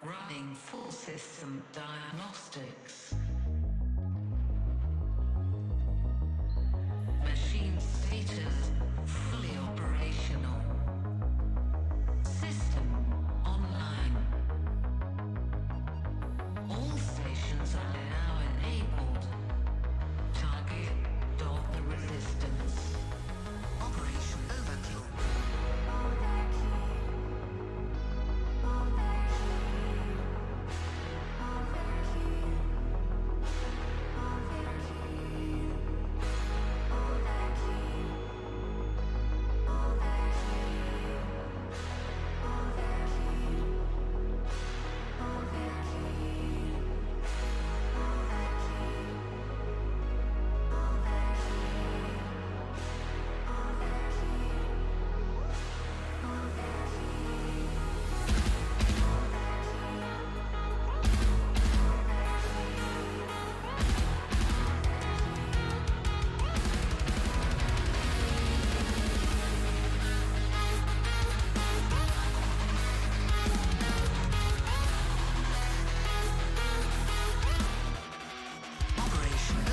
Running full system diagnostics. Machine status fully operational. System online. All stations are now enabled. Target dog the resistance. Operation overkill. Operation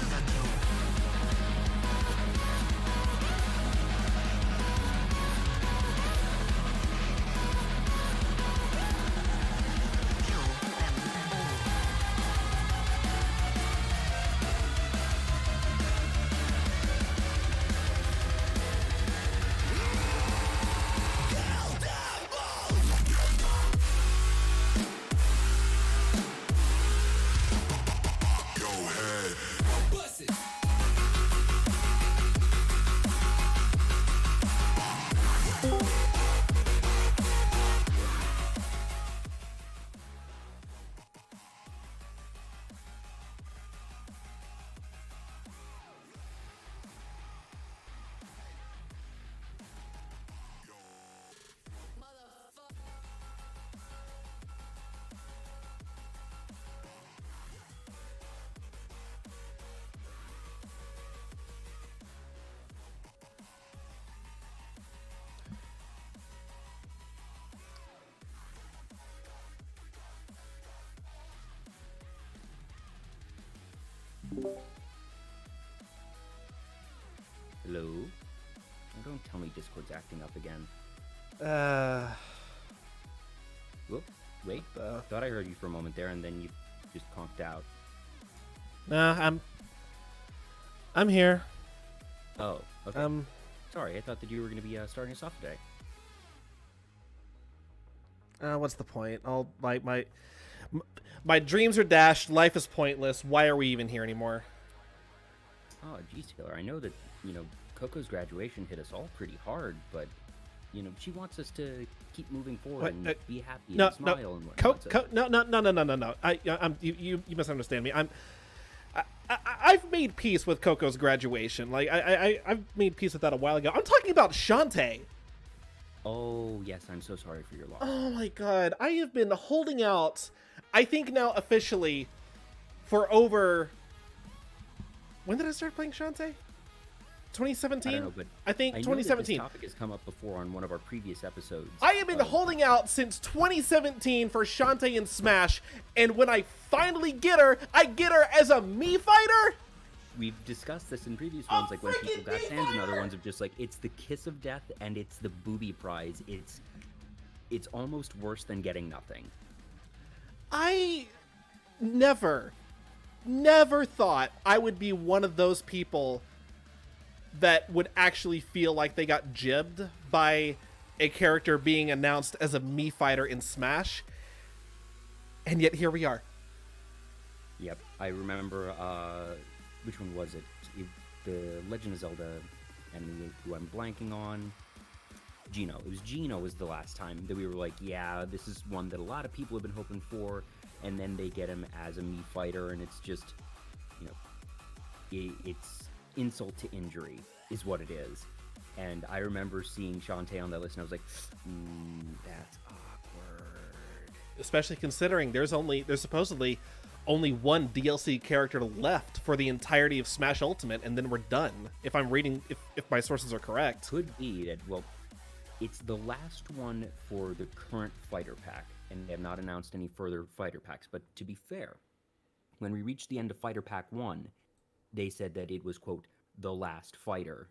overkill. Kill them all. Hello? Oh, don't tell me Discord's acting up again. Whoop, wait. Thought I heard you for a moment there, and then you just conked out. Nah, I'm here. Oh, okay. Sorry, I thought that you were going to be starting us off today. What's the point? My dreams are dashed. Life is pointless. Why are we even here anymore? Oh, geez, Taylor, I know that, Coco's graduation hit us all pretty hard, but, she wants us to keep moving forward and be happy and smile and whatnot. No. You misunderstand me. I've made peace with Coco's graduation. Like, I've made peace with that a while ago. I'm talking about Shantae. Oh, yes, I'm so sorry for your loss. Oh my god, I have been holding out, I think now officially, for over... When did I start playing Shantae? 2017? I don't know, but I think I know 2017. That this topic has come up before on one of our previous episodes. I have been holding out since 2017 for Shantae in Smash, and when I finally get her, I get her as a Mii fighter? We've discussed this in previous ones, like when people got stands and other ones of just like, it's the kiss of death and it's the booby prize. It's almost worse than getting nothing. I never thought I would be one of those people that would actually feel like they got jibbed by a character being announced as a Mii fighter in Smash. And yet here we are. Yep, I remember, which one was it? The Legend of Zelda enemy who I'm blanking on. Gino. It was Gino was the last time that we were like, yeah, this is one that a lot of people have been hoping for, and then they get him as a Mii fighter, and it's just, it's insult to injury is what it is. And I remember seeing Shantae on that list, and I was like, that's awkward. Especially considering there's supposedly only one DLC character left for the entirety of Smash Ultimate, and then we're done. If I'm reading, if my sources are correct. Could be that, well, it's the last one for the current fighter pack. and they have not announced any further fighter packs. But to be fair, when we reached the end of Fighter Pack 1, they said that it was, quote, the last fighter.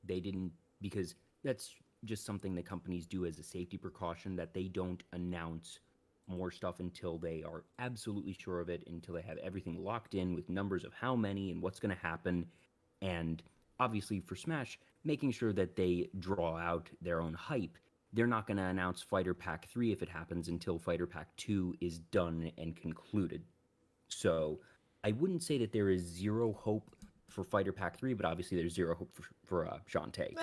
They didn't, because that's just something that companies do as a safety precaution, that they don't announce more stuff until they are absolutely sure of it, until they have everything locked in with numbers of how many and what's going to happen. And obviously for Smash, making sure that they draw out their own hype. They're not going to announce Fighter Pack 3 if it happens until Fighter Pack 2 is done and concluded. So I wouldn't say that there is zero hope for Fighter Pack 3, but obviously there's zero hope for Shantae.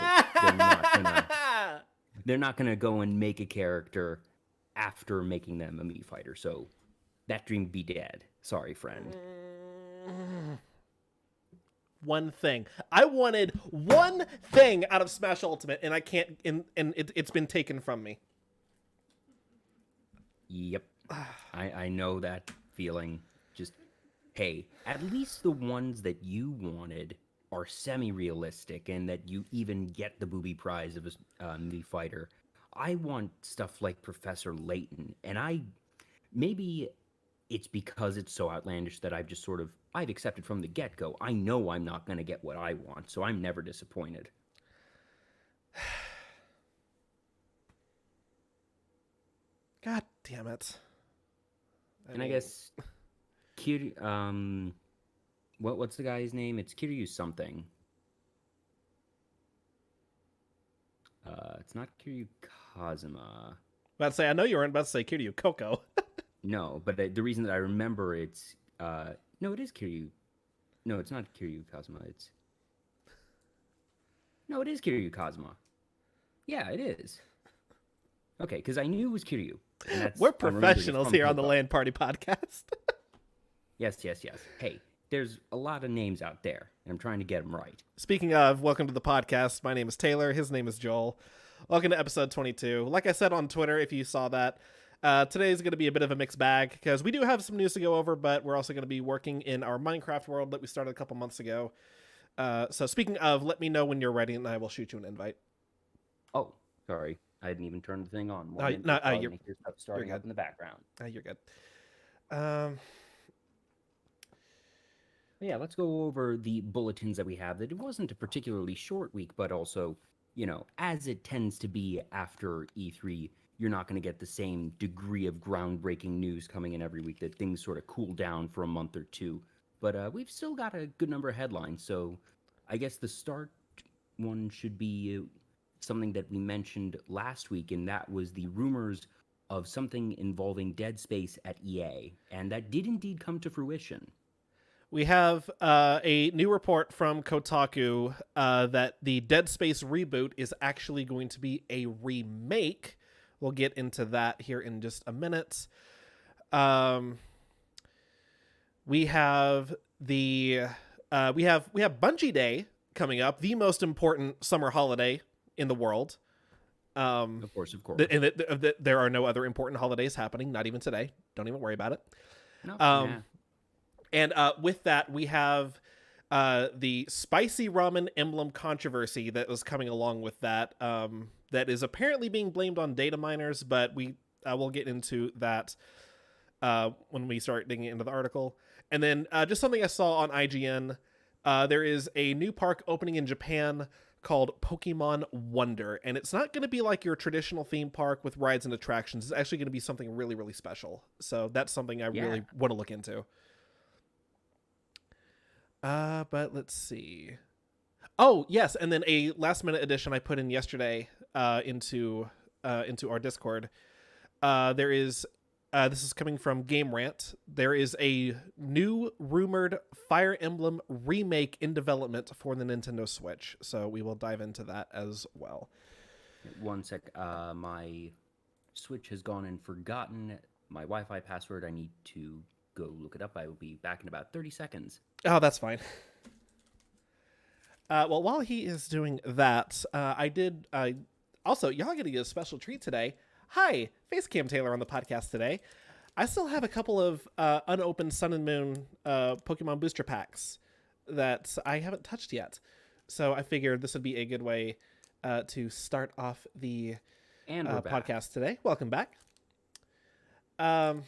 They're not gonna go and make a character after making them a Mii fighter. So that dream be dead. Sorry, friend. One thing. I wanted one thing out of Smash Ultimate, and I can't. And it's been taken from me. Yep, I know that feeling. Just, hey, at least the ones that you wanted are semi-realistic and that you even get the booby prize of a Mii fighter. I want stuff like Professor Layton, and maybe it's because it's so outlandish that I've accepted from the get-go. I know I'm not going to get what I want, so I'm never disappointed. God damn it. I guess Kiryu, what's the guy's name? It's Kiryu something. It's not Kiryu Kazuma. I know you weren't about to say Kiryu Coco. No, but the reason that I remember it's no, it is Kiryu. No, it's not Kiryu Kazuma. It is Kiryu Kazuma. Yeah, it is. Okay, because I knew it was Kiryu. We're professionals here on the LAN Party podcast. Yes. Hey, there's a lot of names out there, and I'm trying to get them right. Speaking of, welcome to the podcast. My name is Taylor. His name is Joel. Welcome to episode 22. Like I said on Twitter, if you saw that, today is going to be a bit of a mixed bag because we do have some news to go over, but we're also going to be working in our Minecraft world that we started a couple months ago. So speaking of, let me know when you're ready, and I will shoot you an invite. Oh, sorry. I hadn't even turned the thing on. You're starting good. up in the background. You're good. Yeah, let's go over the bulletins that we have. That it wasn't a particularly short week, but also, as it tends to be after E3, you're not going to get the same degree of groundbreaking news coming in every week, that things sort of cool down for a month or two. But we've still got a good number of headlines, so I guess the start one should be something that we mentioned last week, and that was the rumors of something involving Dead Space at EA, and that did indeed come to fruition. We have a new report from Kotaku that the Dead Space reboot is actually going to be a remake. We'll get into that here in just a minute. We have Bungie Day coming up, the most important summer holiday in the world. Of course. There are no other important holidays happening, not even today. Don't even worry about it. No. And with that, we have the spicy ramen emblem controversy that was coming along with that. That is apparently being blamed on data miners, but we'll get into that when we start digging into the article. And then just something I saw on IGN. There is a new park opening in Japan called Pokemon Wonder, and it's not going to be like your traditional theme park with rides and attractions. It's actually going to be something really, really special. So that's something I really want to look into. But let's see. Oh, yes, and then a last-minute addition I put in yesterday into our Discord. There is... this is coming from Game Rant. There is a new rumored Fire Emblem remake in development for the Nintendo Switch. So we will dive into that as well. One sec. My Switch has gone and forgotten my Wi-Fi password. I need to go look it up. I will be back in about 30 seconds. Oh, that's fine. Well, while he is doing that, also, y'all getting a special treat today. Hi, Facecam Taylor on the podcast today. I still have a couple of unopened Sun and Moon Pokemon booster packs that I haven't touched yet. So I figured this would be a good way to start off the podcast today. Welcome back. Um,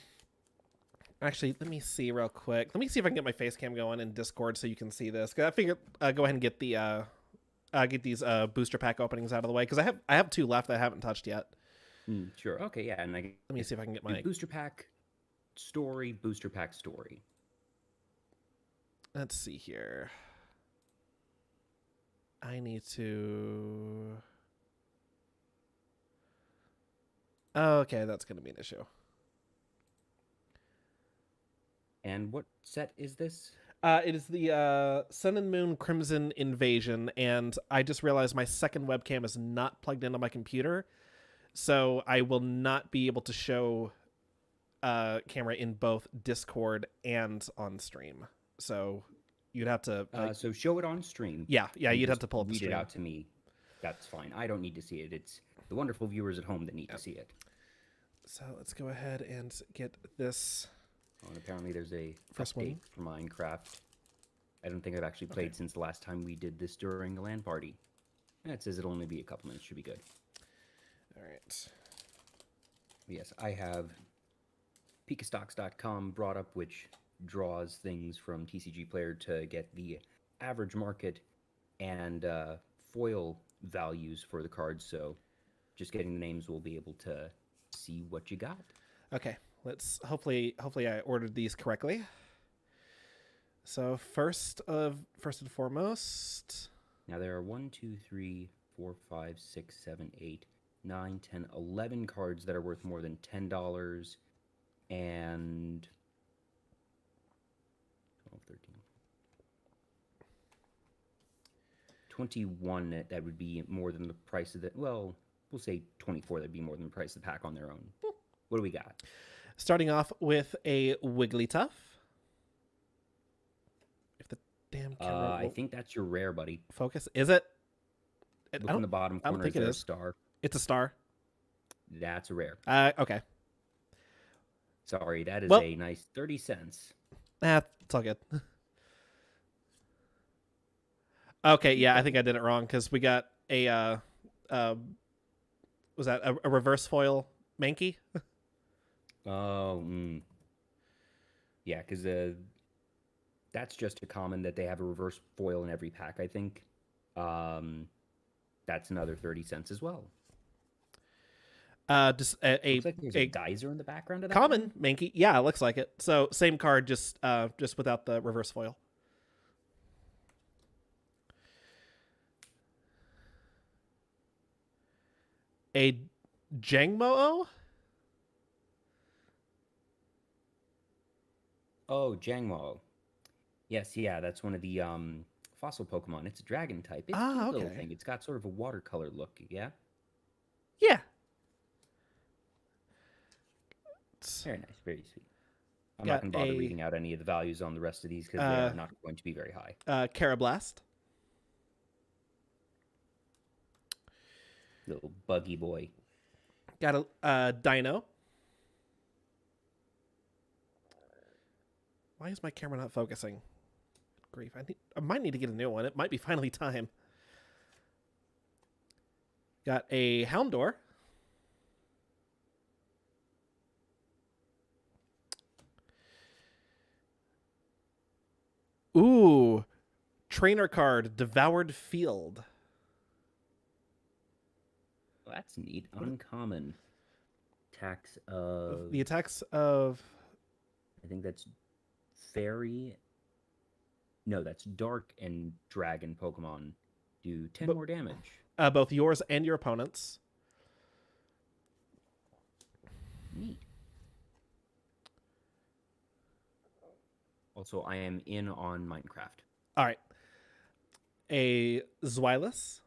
actually, let me see real quick. Let me see if I can get my face cam going in Discord so you can see this. 'Cause I figured go ahead and get the get these booster pack openings out of the way because I have two left that I haven't touched yet. Sure. Okay. Yeah. And Let me see if I can get do my. booster pack story. Booster pack story. Let's see here. I need to. Okay, that's going to be an issue. And what set is this? It is the Sun and Moon Crimson Invasion, and I just realized my second webcam is not plugged into my computer, so I will not be able to show camera in both Discord and on stream. So you'd have to. So show it on stream. Yeah, and you'd have just to pull up the read stream. it out to me. That's fine. I don't need to see it. It's the wonderful viewers at home that need to see it. So let's go ahead and get this. Oh, and apparently there's a First update one. for Minecraft. I don't think I've actually played since the last time we did this during a LAN party. Yeah, it says it'll only be a couple minutes. Should be good. All right. Yes, I have Picastocks.com brought up, which draws things from TCG Player to get the average market and foil values for the cards. So just getting the names, we'll be able to see what you got. Okay. Let's hopefully I ordered these correctly. So first and foremost. Now there are 1, 2, 3, 4, 5, 6, 7, 8, 9, 10, 11 cards that are worth more than $10 and 12, 13, 21 that would be more than the price of the, well, we'll say 24 that'd be more than the price of the pack on their own. What do we got? Starting off with a Wigglytuff. If the damn camera I think that's your rare, buddy. focus. Is it? Look in the bottom I don't corner. think Is it there a is. star? It's a star. That's a rare. Okay. Sorry, that is Well- a nice 30 cents. It's all good. Okay, yeah, I think I did it wrong because we got a was that a reverse foil Mankey? Oh, yeah, because that's just a common that they have a reverse foil in every pack, I think. That's another 30 cents as well. Just a Looks like there's a geyser in the background of that. common Mankey. Yeah, it looks like it. So same card, just without the reverse foil. A Jangmo-O? Oh, Jangmo. Yes, yeah, that's one of the fossil Pokemon. It's a dragon type. It's a Ah, cute little okay. thing. It's got sort of a watercolor look, yeah? Yeah. Very nice, very sweet. I'm Got not going to bother a- reading out any of the values on the rest of these because they are not going to be very high. Carablast. Little buggy boy. Got a Dino. Why is my camera not focusing? Grief. I might need to get a new one. It might be finally time. Got a Houndour. Ooh. Trainer card, Devoured Field. Well, that's neat. Uncommon. Attacks of... The attacks of... I think that's fairy. No, that's dark and dragon Pokemon do 10 more damage. both yours and your opponents. Neat. Also, I am in on Minecraft. All right. A Zweilous.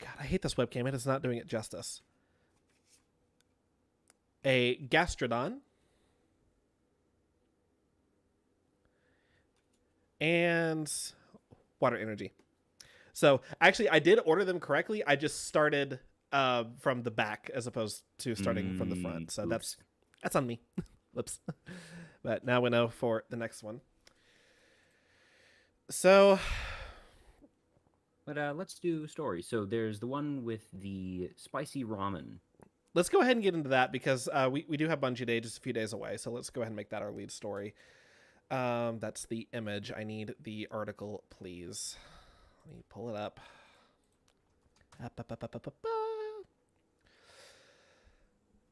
God, I hate this webcam. It is not doing it justice. A Gastrodon. And Water Energy. So, actually, I did order them correctly. I just started from the back as opposed to starting from the front. So, Oops. that's on me. Whoops. But now we know for the next one. So, But let's do stories. So there's the one with the spicy ramen. let's go ahead and get into that because we do have Bungie Day just a few days away. So let's go ahead and make that our lead story. That's the image. I need the article, please. Let me pull it up.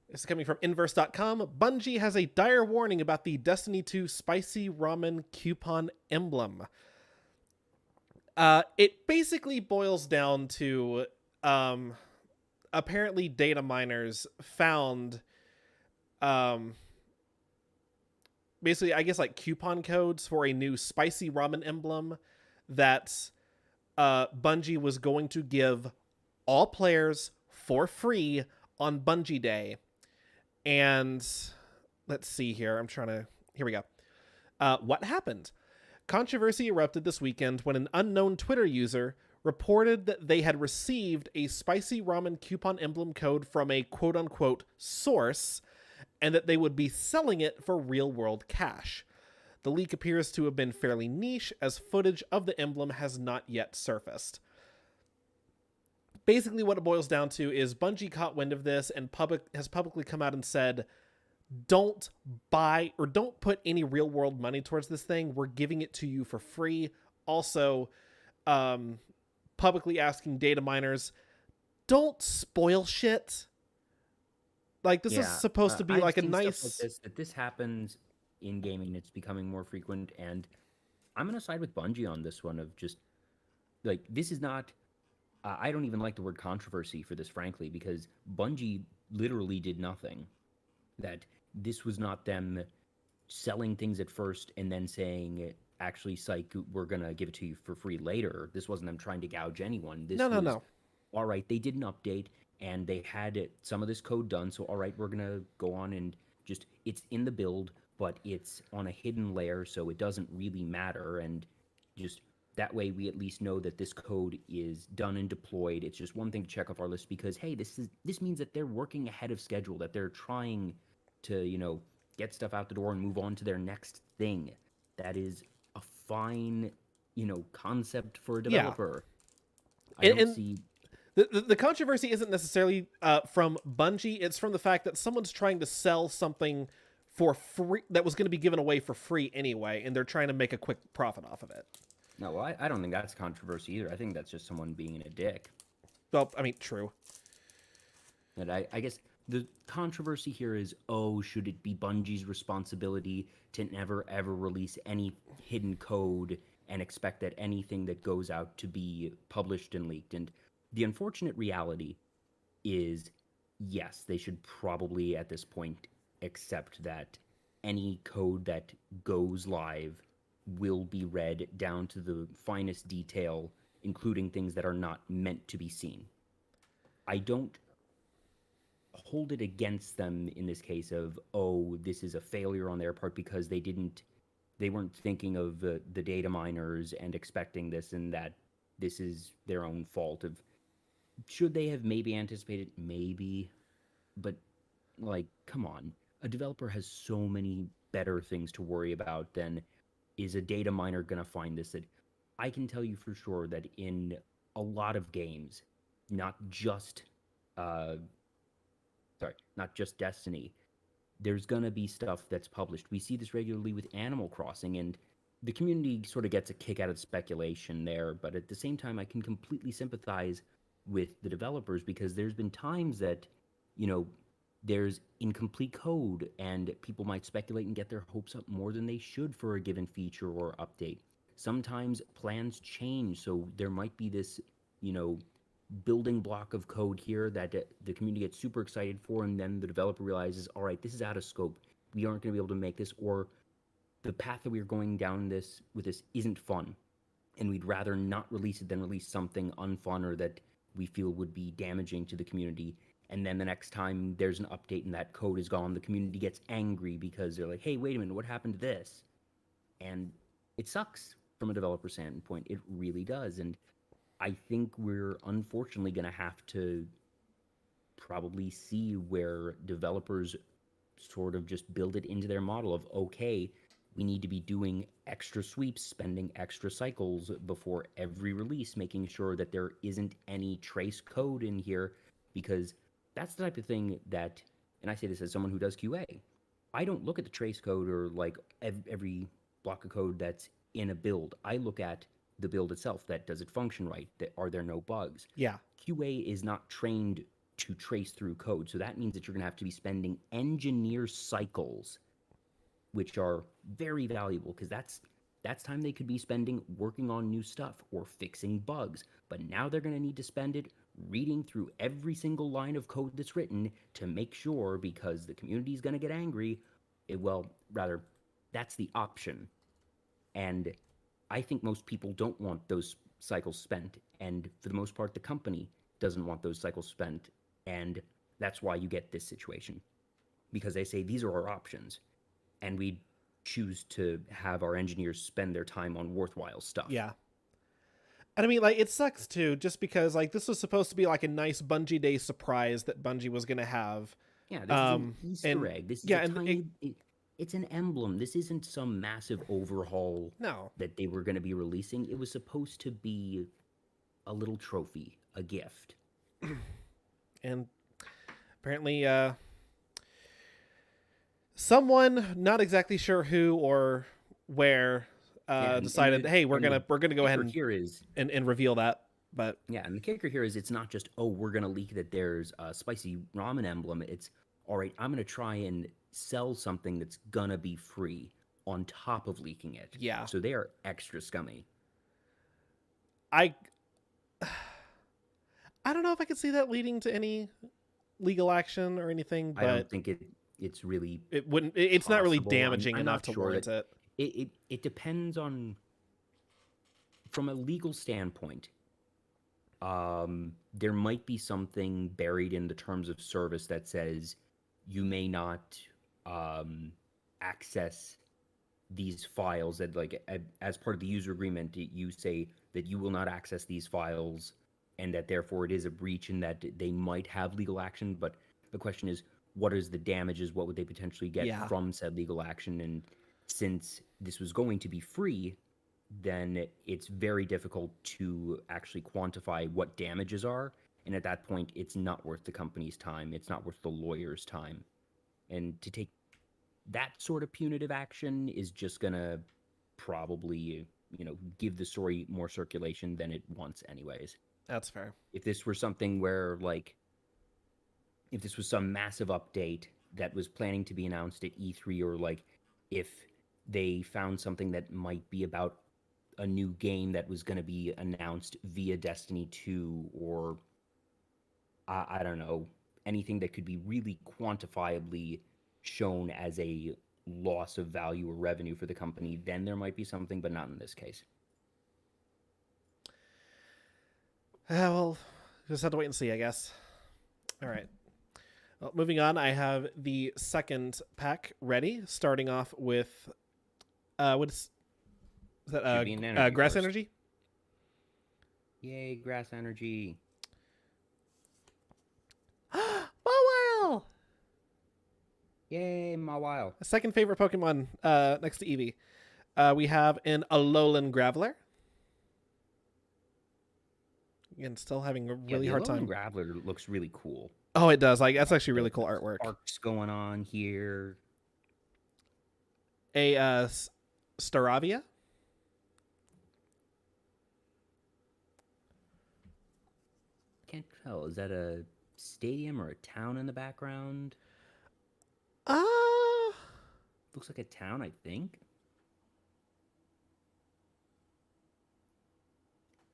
This is coming from inverse.com. Bungie has a dire warning about the Destiny 2 spicy ramen coupon emblem. It basically boils down to apparently data miners found basically, I guess, like coupon codes for a new spicy ramen emblem that Bungie was going to give all players for free on Bungie Day. And let's see here. Here we go. What happened? Controversy erupted this weekend when an unknown Twitter user reported that they had received a spicy ramen coupon emblem code from a quote-unquote source and that they would be selling it for real-world cash. The leak appears to have been fairly niche, as footage of the emblem has not yet surfaced. Basically, what it boils down to is Bungie caught wind of this and has publicly come out and said, don't buy or don't put any real-world money towards this thing. We're giving it to you for free. Also, publicly asking data miners, don't spoil shit. Like, this is supposed to be like a nice... Stuff like this happens in gaming. It's becoming more frequent, and I'm going to side with Bungie on this one of just, like, this is not... I don't even like the word controversy for this, frankly, because Bungie literally did nothing. That this was not them selling things at first and then saying, actually, psych, we're going to give it to you for free later. This wasn't them trying to gouge anyone. No. All right, they did an update, and they had some of this code done, so all right, we're going to go on and just, it's in the build, but it's on a hidden layer, so it doesn't really matter, and just that way we at least know that this code is done and deployed. It's just one thing to check off our list because, hey, this means that they're working ahead of schedule, that they're trying to, get stuff out the door and move on to their next thing. That is a fine, concept for a developer. Yeah. I don't see... The controversy isn't necessarily from Bungie. It's from the fact that someone's trying to sell something for free that was going to be given away for free anyway, and they're trying to make a quick profit off of it. No, well, I don't think that's controversy either. I think that's just someone being a dick. Well, I mean, true. And I guess the controversy here is, should it be Bungie's responsibility to never, ever release any hidden code and expect that anything that goes out to be published and leaked? And the unfortunate reality is, yes, they should probably at this point accept that any code that goes live will be read down to the finest detail, including things that are not meant to be seen. I don't hold it against them in this case of, this is a failure on their part because they weren't thinking of the data miners and expecting this and that this is their own fault. Of should they have maybe anticipated? Maybe. But, like, come on. A developer has so many better things to worry about than, is a data miner going to find this? That I can tell you for sure that in a lot of games, not just Destiny, there's going to be stuff that's published. We see this regularly with Animal Crossing, and the community sort of gets a kick out of speculation there, but at the same time, I can completely sympathize with the developers because there's been times that, there's incomplete code and people might speculate and get their hopes up more than they should for a given feature or update. Sometimes plans change, so there might be this, building block of code here that the community gets super excited for, and then the developer realizes, all right, this is out of scope. We aren't going to be able to make this, or the path that we're going down with this isn't fun, and we'd rather not release it than release something unfun or that we feel would be damaging to the community. And then the next time there's an update and that code is gone, the community gets angry because they're like, hey, wait a minute, what happened to this? And it sucks from a developer standpoint. It really does. And I think we're unfortunately going to have to probably see where developers sort of just build it into their model of, okay, we need to be doing extra sweeps, spending extra cycles before every release, making sure that there isn't any trace code in here, because that's the type of thing that, and I say this as someone who does QA, I don't look at the trace code or like every block of code that's in a build. I look at the build itself. That does it function right? That are there no bugs? Yeah. QA is not trained to trace through code, so that means that you're going to have to be spending engineer cycles, which are very valuable because that's time they could be spending working on new stuff or fixing bugs. But now they're going to need to spend it reading through every single line of code that's written to make sure, because the community is going to get angry. Well, rather, that's the option. And I think most people don't want those cycles spent. And for the most part, the company doesn't want those cycles spent. And that's why you get this situation. Because they say these are our options. And we choose to have our engineers spend their time on worthwhile stuff. Yeah. And I mean, like, it sucks too, just because like this was supposed to be like a nice Bungie Day surprise that Bungie was going to have. Yeah, this is an Easter egg. This is yeah, a and tiny. It's an emblem. This isn't some massive overhaul no, that they were going to be releasing. It was supposed to be a little trophy, a gift. and apparently, someone not exactly sure who or where decided, hey, we're gonna go ahead and reveal that. But yeah, and the kicker here is it's not just, oh, we're gonna leak that there's a spicy ramen emblem. It's, all right, I'm gonna try and sell something that's gonna be free on top of leaking it. Yeah. So they are extra scummy. I don't know if I could see that leading to any legal action or anything, but I don't think it's really it wouldn't. It's not really possible. damaging I'm enough not to sure warrant that- it. It depends on, from a legal standpoint, there might be something buried in the terms of service that says you may not access these files, that like as part of the user agreement you say that you will not access these files, and that therefore it is a breach and that they might have legal action. But the question is, what is the damages? What would they potentially get from said legal action? And since this was going to be free, then it's very difficult to actually quantify what damages are. And at that point, it's not worth the company's time. It's not worth the lawyer's time. And to take that sort of punitive action is just going to probably, give the story more circulation than it wants anyways. That's fair. If this were something where, like, if this was some massive update that was planning to be announced at E3, or like if they found something that might be about a new game that was going to be announced via Destiny 2, or I don't know, anything that could be really quantifiably shown as a loss of value or revenue for the company, then there might be something, but not in this case. Well, just have to wait and see, I guess. All right. Well, moving on, I have the second pack ready, starting off with what is that? Grass first. energy. Yay, grass energy. Mawile! Yay, Mawile. Second favorite Pokemon next to Eevee. We have an Alolan Graveler. Again, still having a really hard time. Graveler looks really cool. Oh, it does. Like, that's actually really cool artwork. Arcs going on here. A Staravia. Can't tell. Is that a stadium or a town in the background? Looks like a town, I think.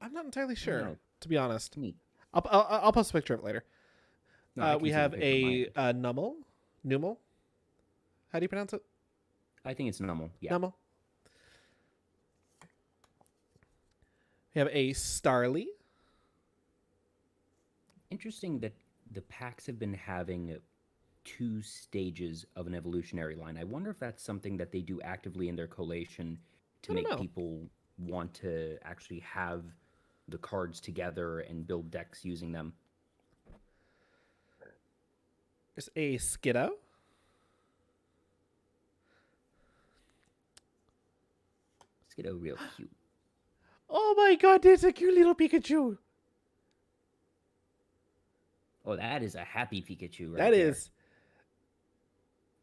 I'm not entirely sure, to be honest. Neat. I'll post a picture of it later. No, I can we see have the picture a of mine. Numel. How do you pronounce it? I think it's Nummel. Yeah. Numel. We have a Starly. Interesting that the packs have been having 2 stages of an evolutionary line. I wonder if that's something that they do actively in their collation to make people want to actually have the cards together and build decks using them. There's a Skiddo. Skiddo real cute. Oh my god, there's a cute little Pikachu. Oh, that is a happy Pikachu right That there. is,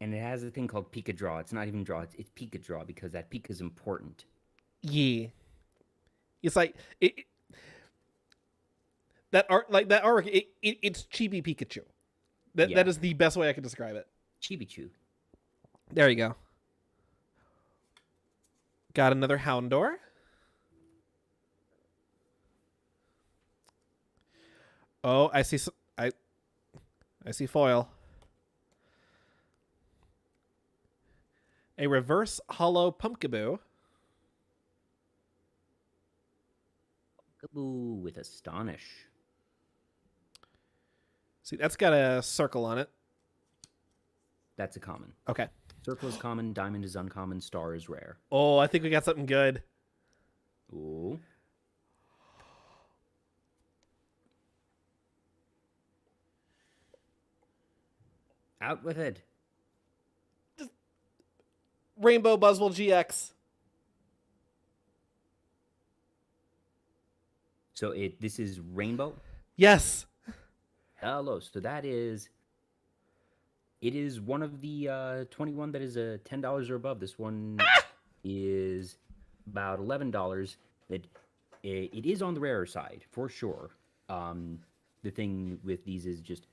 And it has a thing called Pika Draw. It's not even draw, it's Pika Draw because that Pika is important. yeah. It's like that art, like that arc. It's chibi Pikachu. That Yeah. is the best way I can describe it. Chibichu. There you go. Got another Houndour. Oh, I see. I see foil. A reverse hollow Pumpkaboo. Kaboo with Astonish. See, that's got a circle on it. That's a common. Okay. Circle is common, diamond is uncommon, star is rare. Oh, I think we got something good. Ooh. Out with it. Rainbow Buzzwole GX. So this is rainbow. Yes. Hello. So it is one of the 21 that is $10 or above. This one is about $11. It is on the rarer side for sure. The thing with these is just,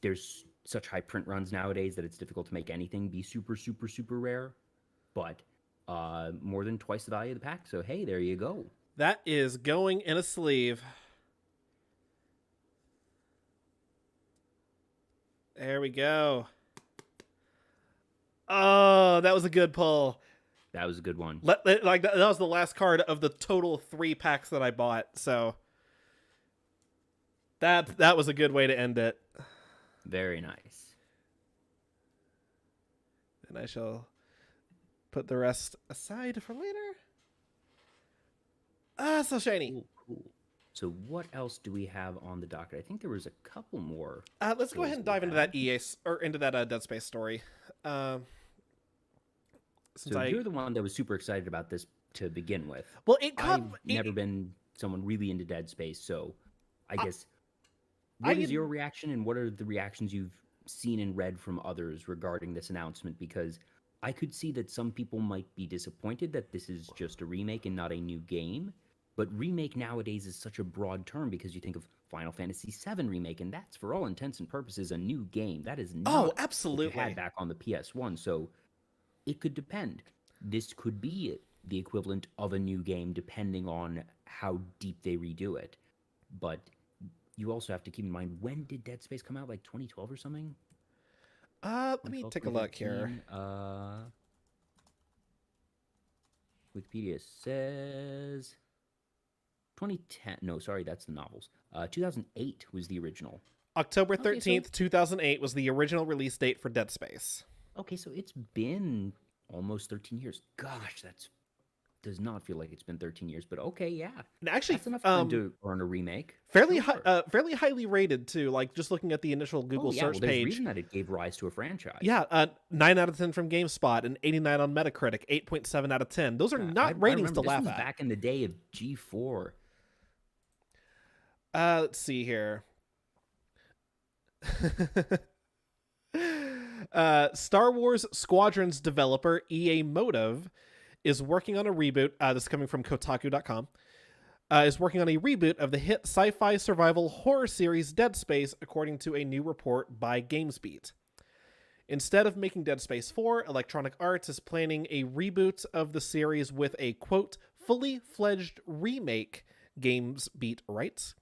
there's such high print runs nowadays that it's difficult to make anything be super, super, super rare. But more than twice the value of the pack. So hey, there you go. That is going in a sleeve. There we go. Oh, that was a good pull. That was a good one. Like that was the last card of the total 3 packs that I bought. So that was a good way to end it. Very nice. And I shall put the rest aside for later. Ah, so shiny. Cool, cool. So what else do we have on the docket? I think there was a couple more. Let's go ahead and dive into that or into that Dead Space story. So you're the one that was super excited about this to begin with. Well, I've never been someone really into Dead Space, so I guess what is your reaction and what are the reactions you've seen and read from others regarding this announcement? Because I could see that some people might be disappointed that this is just a remake and not a new game. But remake nowadays is such a broad term because you think of Final Fantasy VII remake, and that's for all intents and purposes a new game. That is not absolutely what you had back on the PS1. So it could depend. This could be the equivalent of a new game depending on how deep they redo it. But you also have to keep in mind, when did Dead Space come out? Like 2012 or something? Let me take a look here. Wikipedia says 2010. No, sorry, that's the novels. 2008 was the original. October 13th, 2008 was the original release date for Dead Space. Okay, so it's been almost 13 years. Gosh, does not feel like it's been 13 years, but okay, yeah. And actually, that's enough time to earn a remake. Fairly highly rated too. Like just looking at the initial Google search there's page. reason that it gave rise to a franchise. Yeah, 9 out of 10 from GameSpot, and 89 on Metacritic, 8.7 out of 10. Those are not ratings to laugh at. Back in the day of G4. Let's see here. Star Wars Squadrons developer EA Motive is working on a reboot. This is coming from Kotaku.com. Is working on a reboot of the hit sci-fi survival horror series Dead Space, according to a new report by GamesBeat. Instead of making Dead Space 4, Electronic Arts is planning a reboot of the series with a, quote, fully fledged remake, GamesBeat writes.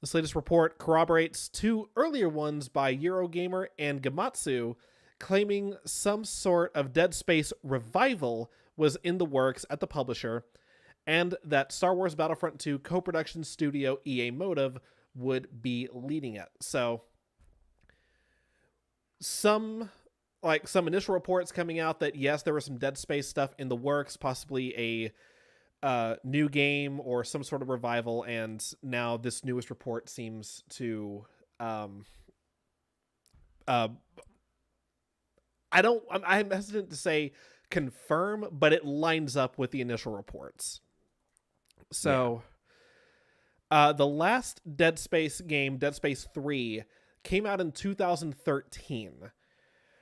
This latest report corroborates 2 earlier ones by Eurogamer and Gamatsu, claiming some sort of Dead Space revival was in the works at the publisher, and that Star Wars Battlefront 2 co-production studio EA Motive would be leading it. So, some initial reports coming out that yes, there was some Dead Space stuff in the works, possibly a new game or some sort of revival, and now this newest report seems to I'm hesitant to say confirm, but it lines up with the initial reports. So The last Dead Space game, Dead Space 3, came out in 2013.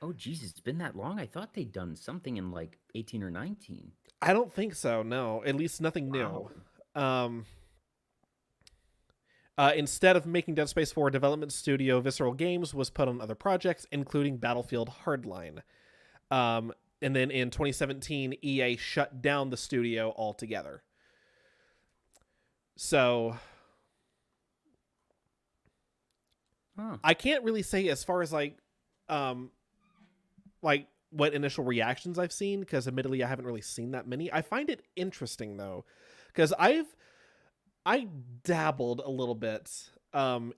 Oh, Jesus, it's been that long? I thought they'd done something in like 18 or 19. I don't think so, no. At least nothing new. Wow. Um, Instead of making Dead Space 4, development studio Visceral Games was put on other projects, including Battlefield Hardline. And then in 2017, EA shut down the studio altogether. So Huh. I can't really say as far as um, like what initial reactions I've seen, because admittedly I haven't really seen that many. I find it interesting though, because I dabbled a little bit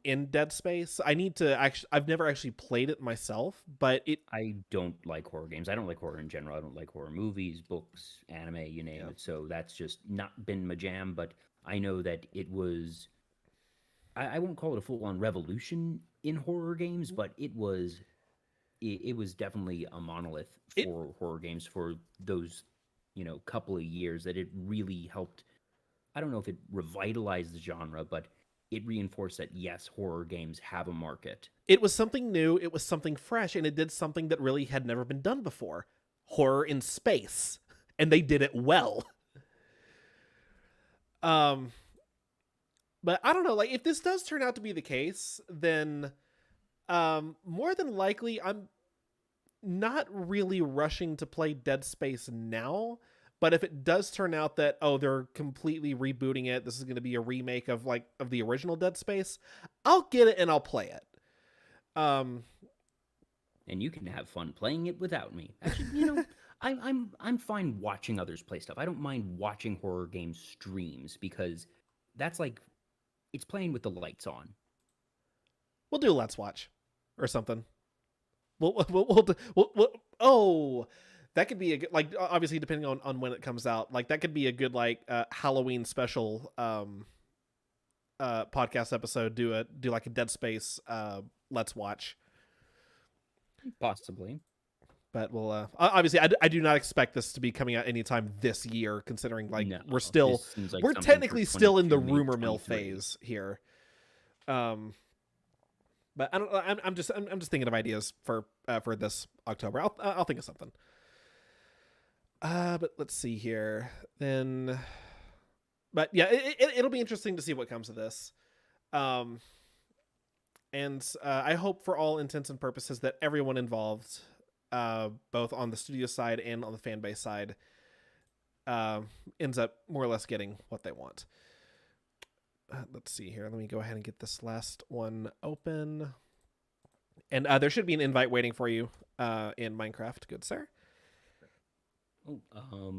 in Dead Space. I've never actually played it myself, but it I don't like horror games. I don't like horror in general. I don't like horror movies, books, anime, you name Yeah. it. So that's just not been my jam. But I know that it was. I won't call it a full-on revolution in horror games, but it was definitely a monolith it for horror games for those couple of years that it really helped. I don't know if it revitalized the genre, but it reinforced that yes, horror games have a market. it was something new, it was something fresh, and it did something that really had never been done before. Horror in space. And they did it well. Um but I don't know, like if this does turn out to be the case, then more than likely I'm not really rushing to play Dead Space now. But if it does turn out that they're completely rebooting it, this is going to be a remake of the original Dead Space, I'll get it and I'll play it. Um, And you can have fun playing it without me. Actually, I'm fine watching others play stuff. I don't mind watching horror game streams because that's like it's playing with the lights on. we'll do a Let's Watch or something. We'll oh, that could be a good, like, obviously depending on when it comes out, like that could be a good Halloween special podcast episode. Do like a Dead Space Let's Watch. Possibly. But we'll obviously I do not expect this to be coming out anytime this year, considering like No, we're this seems like we're something for technically still in the 22, maybe rumor mill 23. phase here. But I don't. I'm just thinking of ideas for this October. I'll think of something. But let's see here. Then, but yeah, it'll be interesting to see what comes of this. And I hope for all intents and purposes that everyone involved, both on the studio side and on the fan base side, ends up more or less getting what they want. Let's see here. Let me go ahead and get this last one open. And there should be an invite waiting for you in Minecraft, good sir. Oh,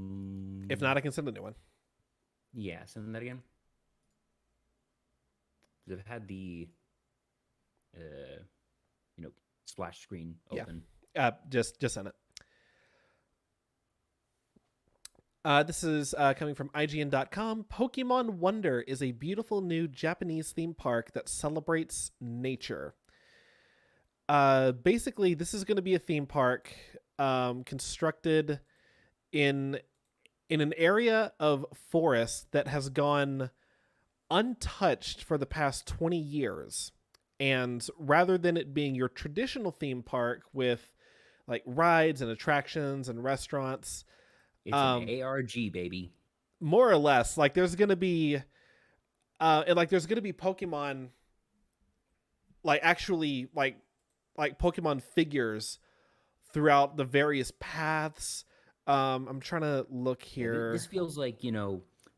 If not, I can send a new one. yeah, send that again. 'Cause I've had the, splash screen Yeah. open. Just send it. This is coming from IGN.com. Pokemon Wonder is a beautiful new Japanese theme park that celebrates nature. Basically, this is going to be a theme park constructed in an area of forest that has gone untouched for the past 20 years. And rather than it being your traditional theme park with like rides and attractions and restaurants, It's an ARG, baby. more or less, like there's gonna be Pokemon, like actually like Pokemon figures throughout the various paths. I'm trying to look here. This feels like,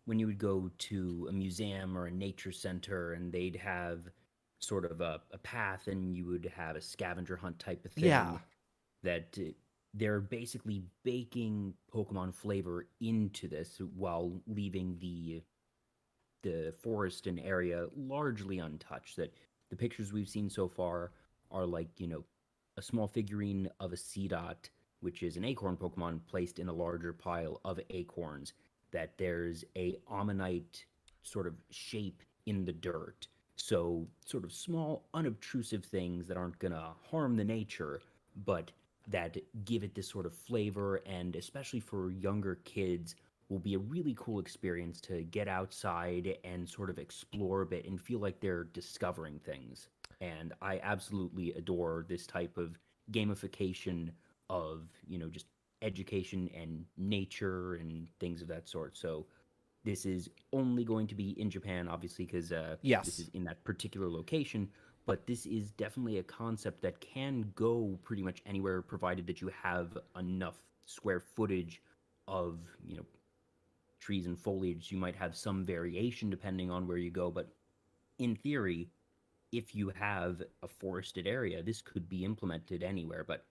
when you would go to a museum or a nature center and they'd have sort of a path and you would have a scavenger hunt type of thing. Yeah. That they're basically baking Pokemon flavor into this while leaving the forest and area largely untouched. That the pictures we've seen so far are like, a small figurine of a Seedot, which is an acorn Pokemon placed in a larger pile of acorns, that there's a Ammonite sort of shape in the dirt. So sort of small, unobtrusive things that aren't going to harm the nature, but that give it this sort of flavor, and especially for younger kids, will be a really cool experience to get outside and sort of explore a bit and feel like they're discovering things. And I absolutely adore this type of gamification of, just education and nature and things of that sort. So this is only going to be in Japan, obviously, because this Yes. is in that particular location. But this is definitely a concept that can go pretty much anywhere, provided that you have enough square footage of, trees and foliage. You might have some variation depending on where you go, but in theory, if you have a forested area, this could be implemented anywhere. But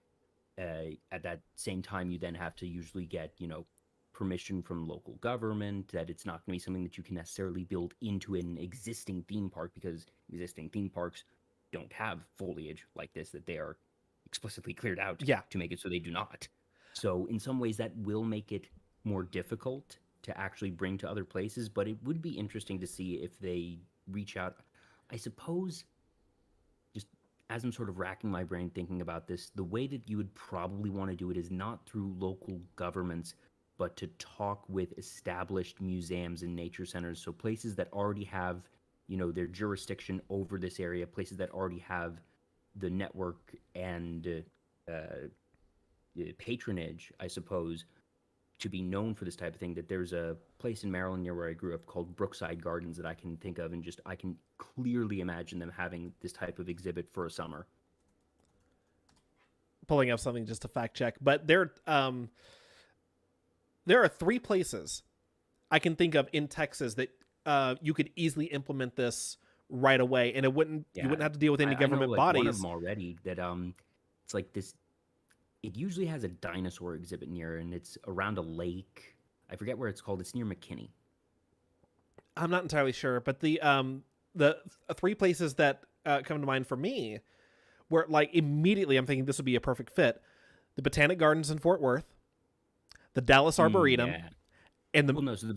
at that same time, you then have to usually get, permission from local government, that it's not going to be something that you can necessarily build into an existing theme park, because existing theme parks don't have foliage like this, that they are explicitly cleared out Yeah. to make it so they do not. So in some ways that will make it more difficult to actually bring to other places, but it would be interesting to see if they reach out. I suppose, just as I'm sort of racking my brain thinking about this, the way that you would probably want to do it is not through local governments, but to talk with established museums and nature centers. So places that already have, their jurisdiction over this area, places that already have the network and patronage, I suppose, to be known for this type of thing. That there's a place in Maryland near where I grew up called Brookside Gardens that I can think of, and just I can clearly imagine them having this type of exhibit for a summer. Pulling up something just to fact check, but there are 3 places I can think of in Texas that you could easily implement this right away, and you wouldn't have to deal with any I know government like one of bodies. them already that it's like this. It usually has a dinosaur exhibit near, and it's around a lake. I forget where it's called. It's near McKinney. I'm not entirely sure, but the 3 places that come to mind for me, where like immediately I'm thinking this would be a perfect fit: the Botanic Gardens in Fort Worth, the Dallas Arboretum, Yeah. and Well, no. So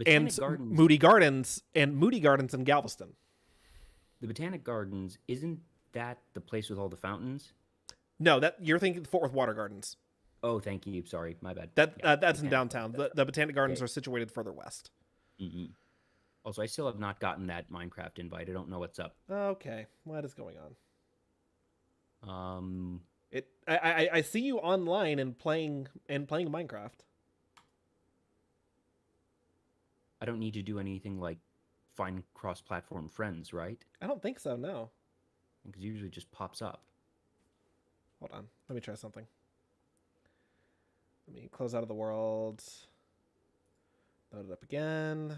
Moody Gardens in Galveston. The Botanic Gardens, isn't that the place with all the fountains? No, that you're thinking Fort Worth Water Gardens. Oh, thank you. Sorry, my bad. That's in Botanic downtown. Gardens, The Botanic Gardens okay. are situated further west. Mm-mm. Also, I still have not gotten that Minecraft invite. I don't know what's up. Okay, what is going on? Um, I see you online and playing Minecraft. I don't need to do anything like find cross-platform friends, right? I don't think so. No. Because it usually just pops up. Hold on. Let me try something. Let me close out of the world. Load it up again.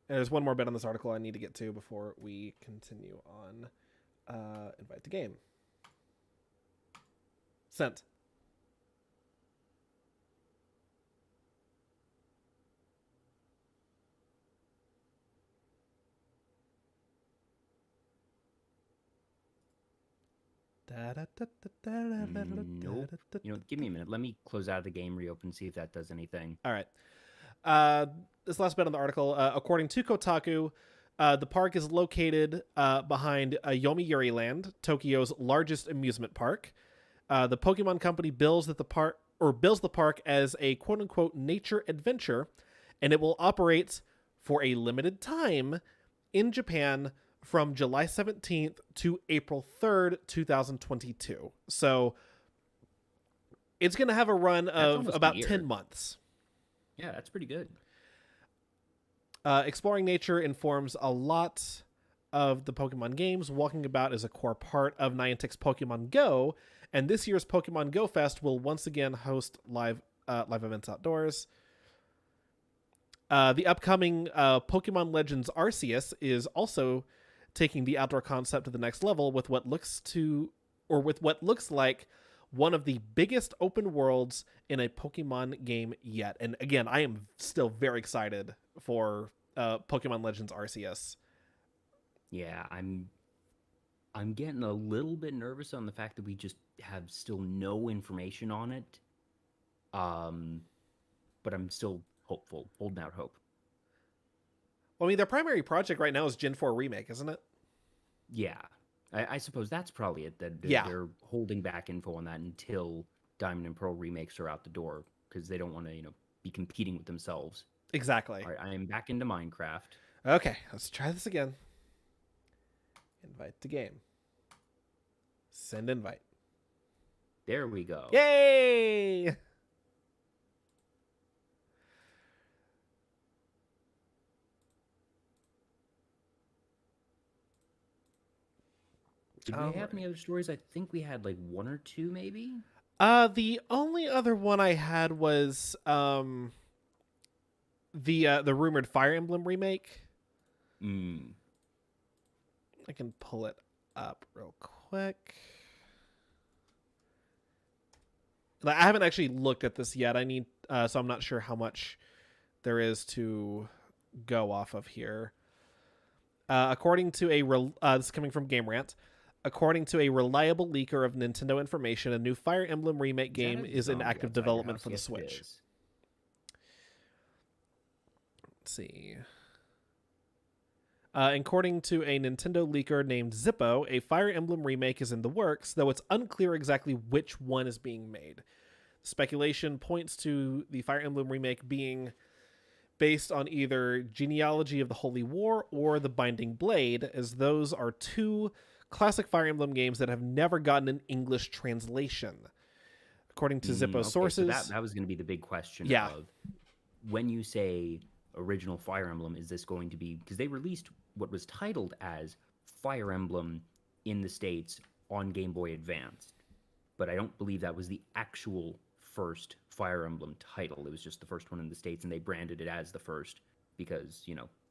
And there's one more bit on this article I need to get to before we continue on. Invite to game. Sent. Nope. Give me a minute. Let me close out of the game, reopen, see if that does anything. All right. This last bit on the article, according to Kotaku, the park is located behind Yomiuri Land, Tokyo's largest amusement park. The Pokemon Company bills the park as a quote-unquote nature adventure, and it will operate for a limited time in Japan from July 17th to April 3rd, 2022. So it's going to have a run of about 10 months. Yeah, that's pretty good. Exploring nature informs a lot of the Pokemon games. Walking about is a core part of Niantic's Pokemon Go, and this year's Pokemon Go Fest will once again host live events outdoors. The upcoming Pokemon Legends Arceus is also taking the outdoor concept to the next level with what looks like one of the biggest open worlds in a Pokemon game yet. And again, I am still very excited for Pokemon Legends Arceus. Yeah, I'm getting a little bit nervous on the fact that we just have still no information on it. But I'm still hopeful, holding out hope. Well, I mean, their primary project right now is Gen 4 Remake, isn't it? Yeah, I suppose that's probably it. That Yeah. they're holding back info on that until Diamond and Pearl remakes are out the door because they don't want to, be competing with themselves. Exactly. All right, I am back into Minecraft. Okay, let's try this again. Invite to game. Send invite. There we go. Yay! Did we have any other stories? I think we had like one or two, maybe. The only other one I had was the rumored Fire Emblem remake. Mm. I can pull it up real quick. I haven't actually looked at this yet. I need so I'm not sure how much there is to go off of here. According to this is coming from Game Rant. According to a reliable leaker of Nintendo information, a new Fire Emblem remake game is in active development for the Switch. Let's see. According to a Nintendo leaker named Zippo, a Fire Emblem remake is in the works, though it's unclear exactly which one is being made. Speculation points to the Fire Emblem remake being based on either Genealogy of the Holy War or The Binding Blade, as those are two classic Fire Emblem games that have never gotten an English translation. According to Zippo sources... So that was going to be the big question of when you say original Fire Emblem, is this going to be... Because they released what was titled as Fire Emblem in the States on Game Boy Advance. But I don't believe that was the actual first Fire Emblem title. It was just the first one in the States, and they branded it as the first because,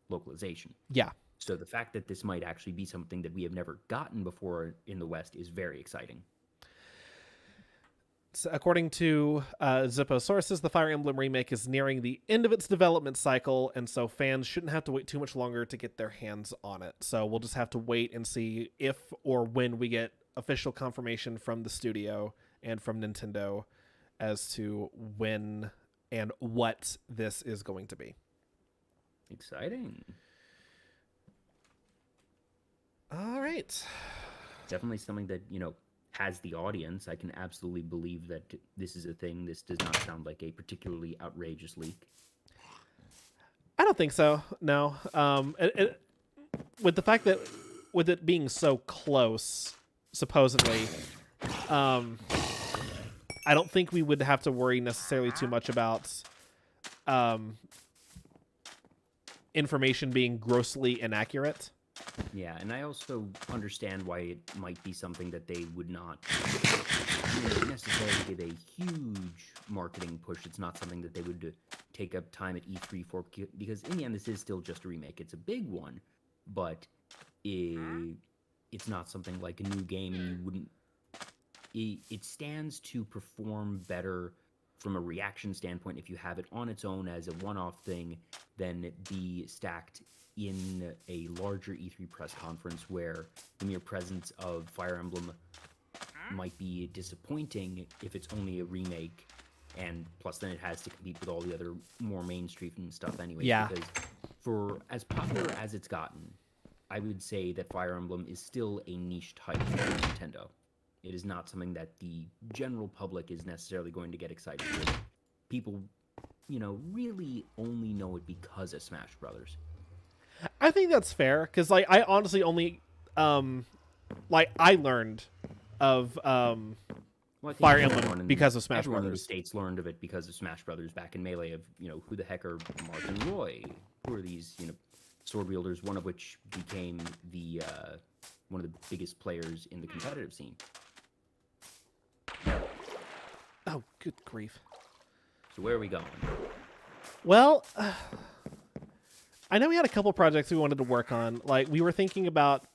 localization. Yeah. So the fact that this might actually be something that we have never gotten before in the West is very exciting. So according to Zippo sources, the Fire Emblem remake is nearing the end of its development cycle, and so fans shouldn't have to wait too much longer to get their hands on it. So we'll just have to wait and see if or when we get official confirmation from the studio and from Nintendo as to when and what this is going to be. Exciting. All right. Definitely something that, has the audience. I can absolutely believe that this is a thing. This does not sound like a particularly outrageous leak. I don't think so. No. With the fact that with it being so close, supposedly, I don't think we would have to worry necessarily too much about information being grossly inaccurate. Yeah, and I also understand why it might be something that they would not necessarily give a huge marketing push. It's not something that they would take up time at E3 for, because in the end, this is still just a remake. It's a big one, but it's not something like a new game, and you wouldn't... It stands to perform better from a reaction standpoint if you have it on its own as a one-off thing than be stacked in a larger E3 press conference where the mere presence of Fire Emblem might be disappointing if it's only a remake, and plus then it has to compete with all the other more mainstream stuff anyway. Yeah. Because for as popular as it's gotten, I would say that Fire Emblem is still a niche title for Nintendo. It is not something that the general public is necessarily going to get excited with. People, really only know it because of Smash Brothers. I think that's fair, because I honestly only I learned of Fire Emblem because of Smash Everyone in the Brothers. States learned of it because of Smash Brothers back in Melee. Of who the heck are Mark and Roy? Who are these sword wielders? One of which became the one of the biggest players in the competitive scene. Oh, good grief! So where are we going? Well, I know we had a couple projects we wanted to work on. Like, we were thinking about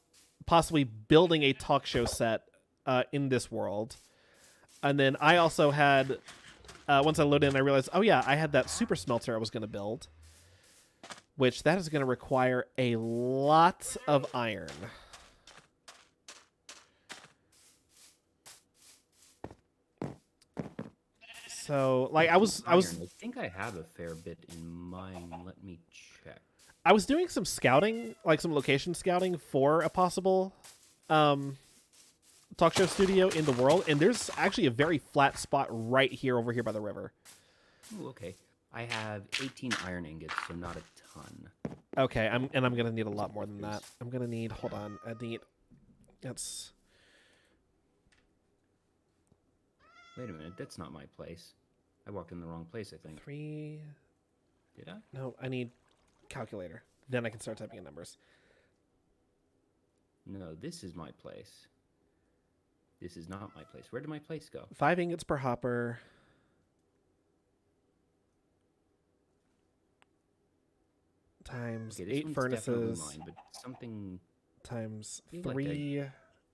possibly building a talk show set in this world. And then I also had, once I loaded in, I realized, oh yeah, I had that super smelter I was going to build, which that is going to require a lot of iron. So, like, I think I have a fair bit in mind. Let me check. I was doing some scouting, like some location scouting for a possible talk show studio in the world, and there's actually a very flat spot right here over here by the river. Ooh, okay. I have 18 iron ingots, so not a ton. Okay, I'm gonna need a lot more than that. I'm gonna need. Hold on. I need. That's. Wait a minute, that's not my place. I walked in the wrong place, I think. 3. Did I? No, I need calculator. Then I can start typing in numbers. No, this is my place. This is not my place. Where did my place go? 5 ingots per hopper. Times Okay, this 8 one's definitely furnaces. mine, but something... Times Feel like 3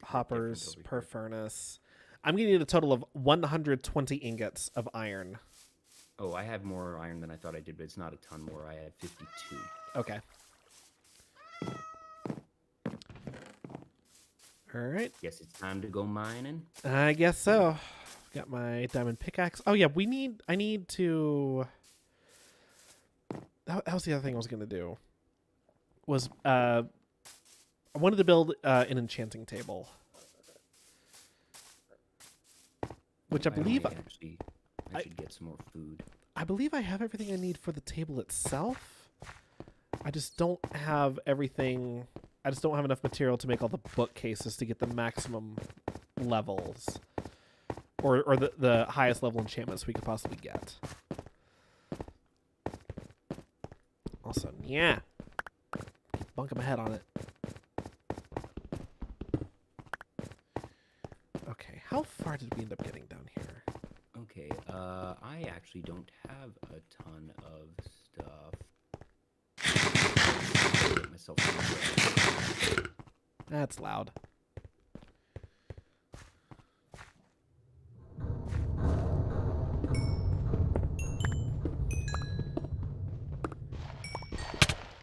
hoppers different over per here. furnace. I'm gonna need a total of 120 ingots of iron. Oh, I have more iron than I thought I did, but it's not a ton more. I have 52. Okay. All right. Guess it's time to go mining. I guess so. Got my diamond pickaxe. Oh yeah, I need to. That was the other thing I was gonna do. Was I wanted to build an enchanting table, which I believe I should get some more food. I believe I have everything I need for the table itself. I just don't have everything. I just don't have enough material to make all the bookcases to get the maximum levels, or the highest level enchantments we could possibly get. Also, yeah, bunking my head on it. Okay, how far did we end up getting down here? Okay, I actually don't have a ton of stuff. Get myself somewhere. That's loud.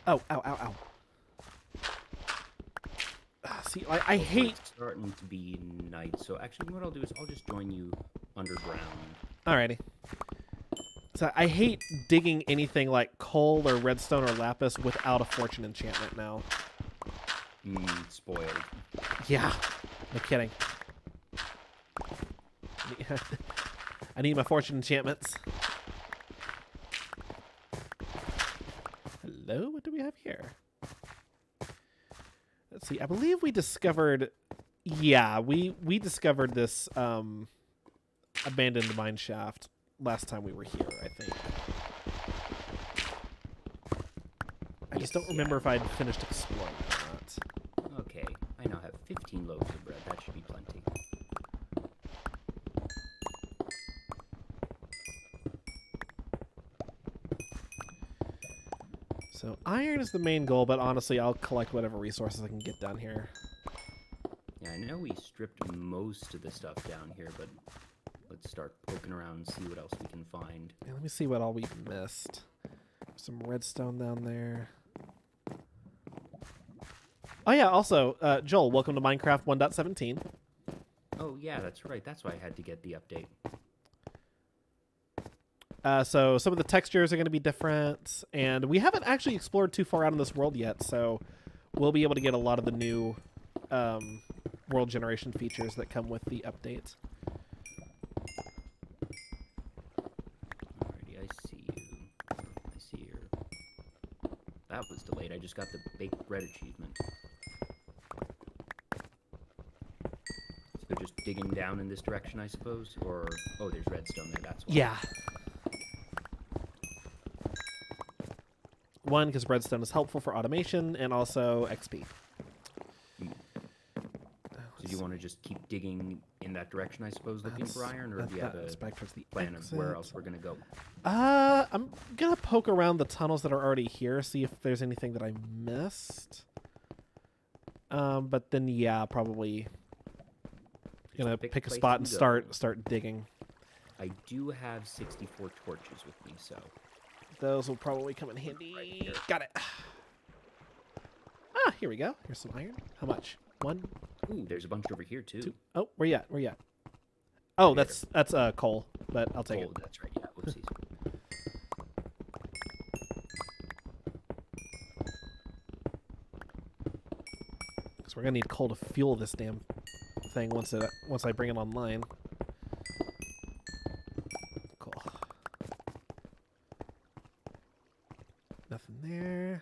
Oh, ow, ow, ow. See, I hate... It's starting to be night, so actually what I'll do is I'll just join you underground. Alrighty. So I hate digging anything like coal or redstone or lapis without a fortune enchantment now. Spoiled. Yeah, no kidding. I need my fortune enchantments. Hello, what do we have here? Let's see. I believe we discovered. Yeah, we discovered this abandoned mine shaft last time we were here, I think. I just don't remember if I'd finished exploring it or not. Okay, I now have 15 loaves of bread. That should be plenty. So iron is the main goal, but honestly, I'll collect whatever resources I can get down here. Yeah, I know we stripped most of the stuff down here, but let's start poking around and see what else we can find. Yeah, let me see what all we missed. Some redstone down there. Oh yeah, also, Joel, welcome to Minecraft 1.17. Oh, yeah, that's right. That's why I had to get the update. So some of the textures are going to be different, and we haven't actually explored too far out in this world yet, so we'll be able to get a lot of the new world generation features that come with the update. Alrighty, I see you. I see your... That was delayed. I just got the baked bread achievement. So just digging down in this direction, I suppose? Or... Oh, there's redstone there, that's why. Yeah. One, because redstone is helpful for automation, and also XP. So do you want to just keep digging in that direction, I suppose, looking for iron? Or do you have that's a back towards the plan of where exit. else we're going to go? I'm gonna poke around the tunnels that are already here, see if there's anything that I missed. But then yeah, probably gonna pick a place spot to and go. start digging. I do have 64 torches with me, so... Those will probably come in handy. Right here. Got it. Ah, here we go. Here's some iron. How much? 1, Ooh, there's a bunch over here, too. 2. Oh, where you at? Where you at? Oh, Here. that's coal, but I'll take Oh, it. that's right, yeah. Whoopsies. Because we're gonna need coal to fuel this damn thing once I bring it online. Cool. Nothing there.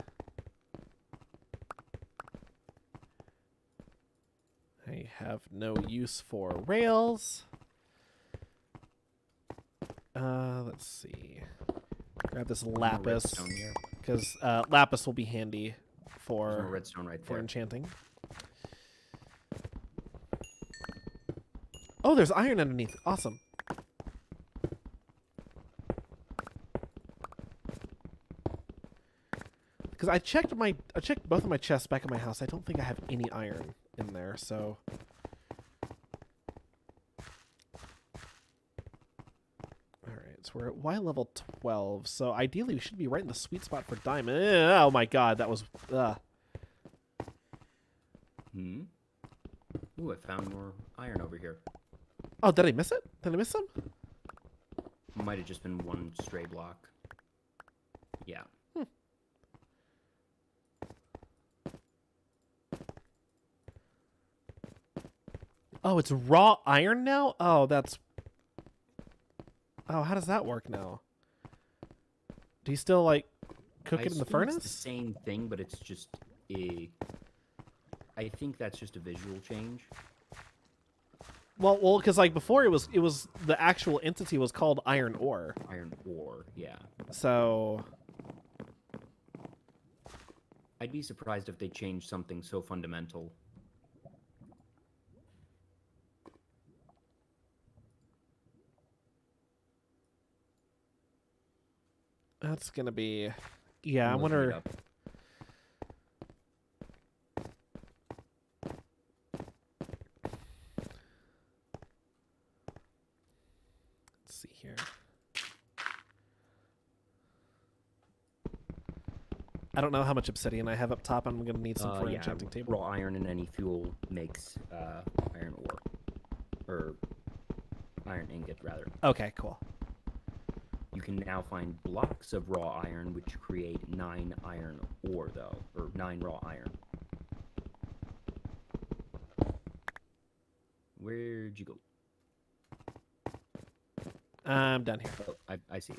I have no use for rails. Let's see. Grab this lapis Redstone here. because lapis will be handy There's for no redstone right for there. enchanting. Oh, there's iron underneath. Awesome. Because I checked both of my chests back at my house. I don't think I have any iron in there, so. Alright, so we're at Y level 12. So ideally we should be right in the sweet spot for diamond. Oh my god, that was Hmm. Ooh, I found more iron over here. Oh, did I miss it? Did I miss some? Might have just been one stray block. Yeah. Oh, it's raw iron now? Oh, that's... Oh, how does that work now? Do you still, like, cook I it in the assume furnace? It's the same thing, but it's just a... I think that's just a visual change. Well, because, like, before it was the actual entity was called iron ore. Iron ore, yeah. So... I'd be surprised if they changed something so fundamental. That's gonna be... Yeah, I I'm looking it wonder... up. Let's see here. I don't know how much obsidian I have up top. I'm gonna need some for an Yeah, enchanting table. raw iron in any fuel makes iron ore. Or iron ingot, rather. Okay, cool. You can now find blocks of raw iron which create 9 iron ore, though. Or 9 raw iron. Where'd you go? I'm done here. Oh, I see.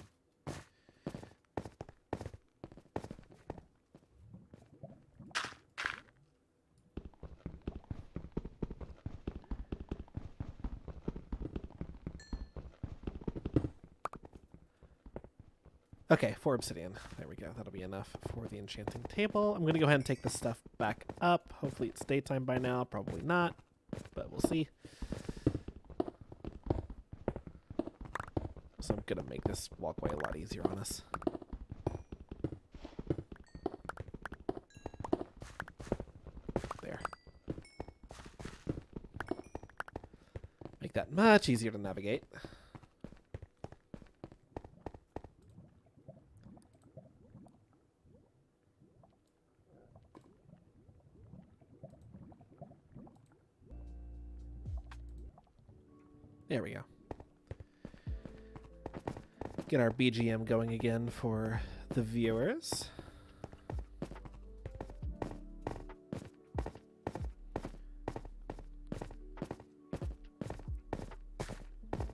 Okay, 4 obsidian. There we go. That'll be enough for the enchanting table. I'm going to go ahead and take this stuff back up. Hopefully it's daytime by now. Probably not, but we'll see. So I'm going to make this walkway a lot easier on us. There. Make that much easier to navigate. There we go. Get our BGM going again for the viewers.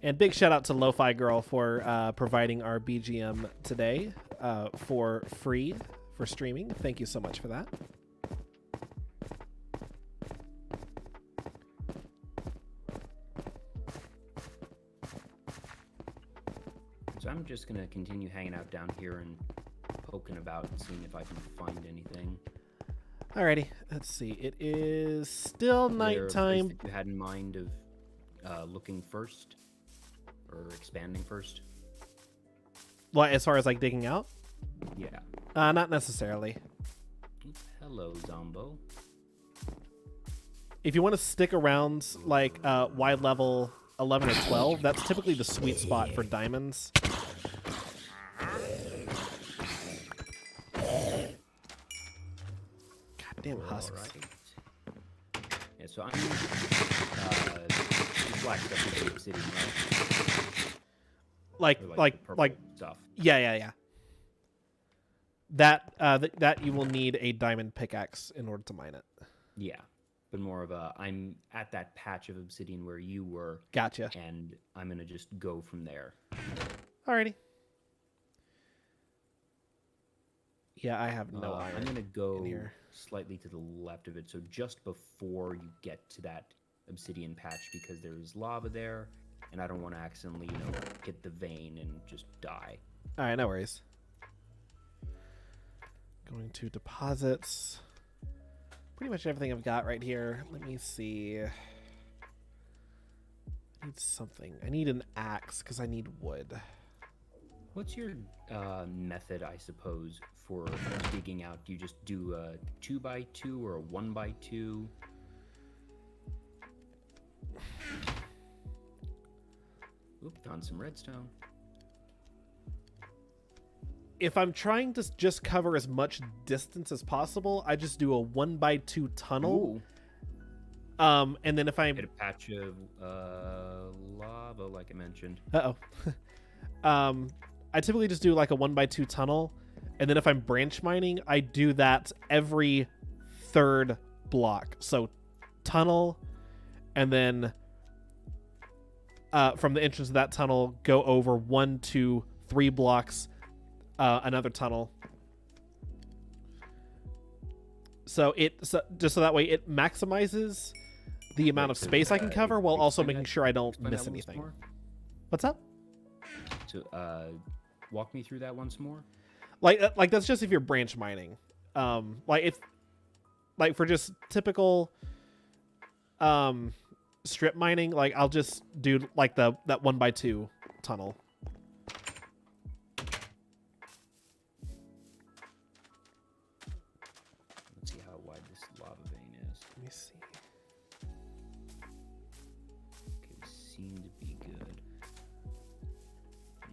And big shout out to Lo-Fi Girl for providing our BGM today for free for streaming. Thank you so much for that. So I'm just gonna continue hanging out down here and poking about and seeing if I can find anything. Alrighty, let's see. It is still Is there a place nighttime. that you had in mind of looking first or expanding first? What, as far as like digging out? Yeah. Not necessarily. Hello, Zombo. If you want to stick around like Y level 11 or 12, that's typically the sweet spot for diamonds. Goddamn husks. Alright. Yeah, so I'm black stuff is the obsidian, right? Or Like the purple stuff. yeah. That you will need a diamond pickaxe in order to mine it. Yeah. but more of a I'm at that patch of obsidian where you were, Gotcha. and I'm gonna just go from there. Alrighty. Yeah, I have no iron. I'm gonna go here. slightly to the left of it, so just before you get to that obsidian patch, because there's lava there, and I don't want to accidentally, hit the vein and just die. All right, no worries. Going to deposits. Pretty much everything I've got right here. Let me see. I need something. I need an axe because I need wood. What's your method, I suppose, for digging out? Do you just do a 2x2 or a 1x2? Oop, found some redstone. If I'm trying to just cover as much distance as possible, I just do a 1x2 tunnel. Ooh. And then if I'm Hit a patch of lava, like I mentioned. I typically just do like a 1x2 tunnel, and then if I'm branch mining, I do that every third block. So tunnel, and then from the entrance of that tunnel, go over 1, 2, 3 blocks, another tunnel. So just so that way it maximizes the amount of space I can cover while also making sure I don't miss anything. What's up? So, walk me through that once more. Like that's just if you're branch mining. Like for just typical strip mining, like I'll just do like that 1x2 tunnel. Let's see how wide this lava vein is. Let me see. Okay, we seem to be good.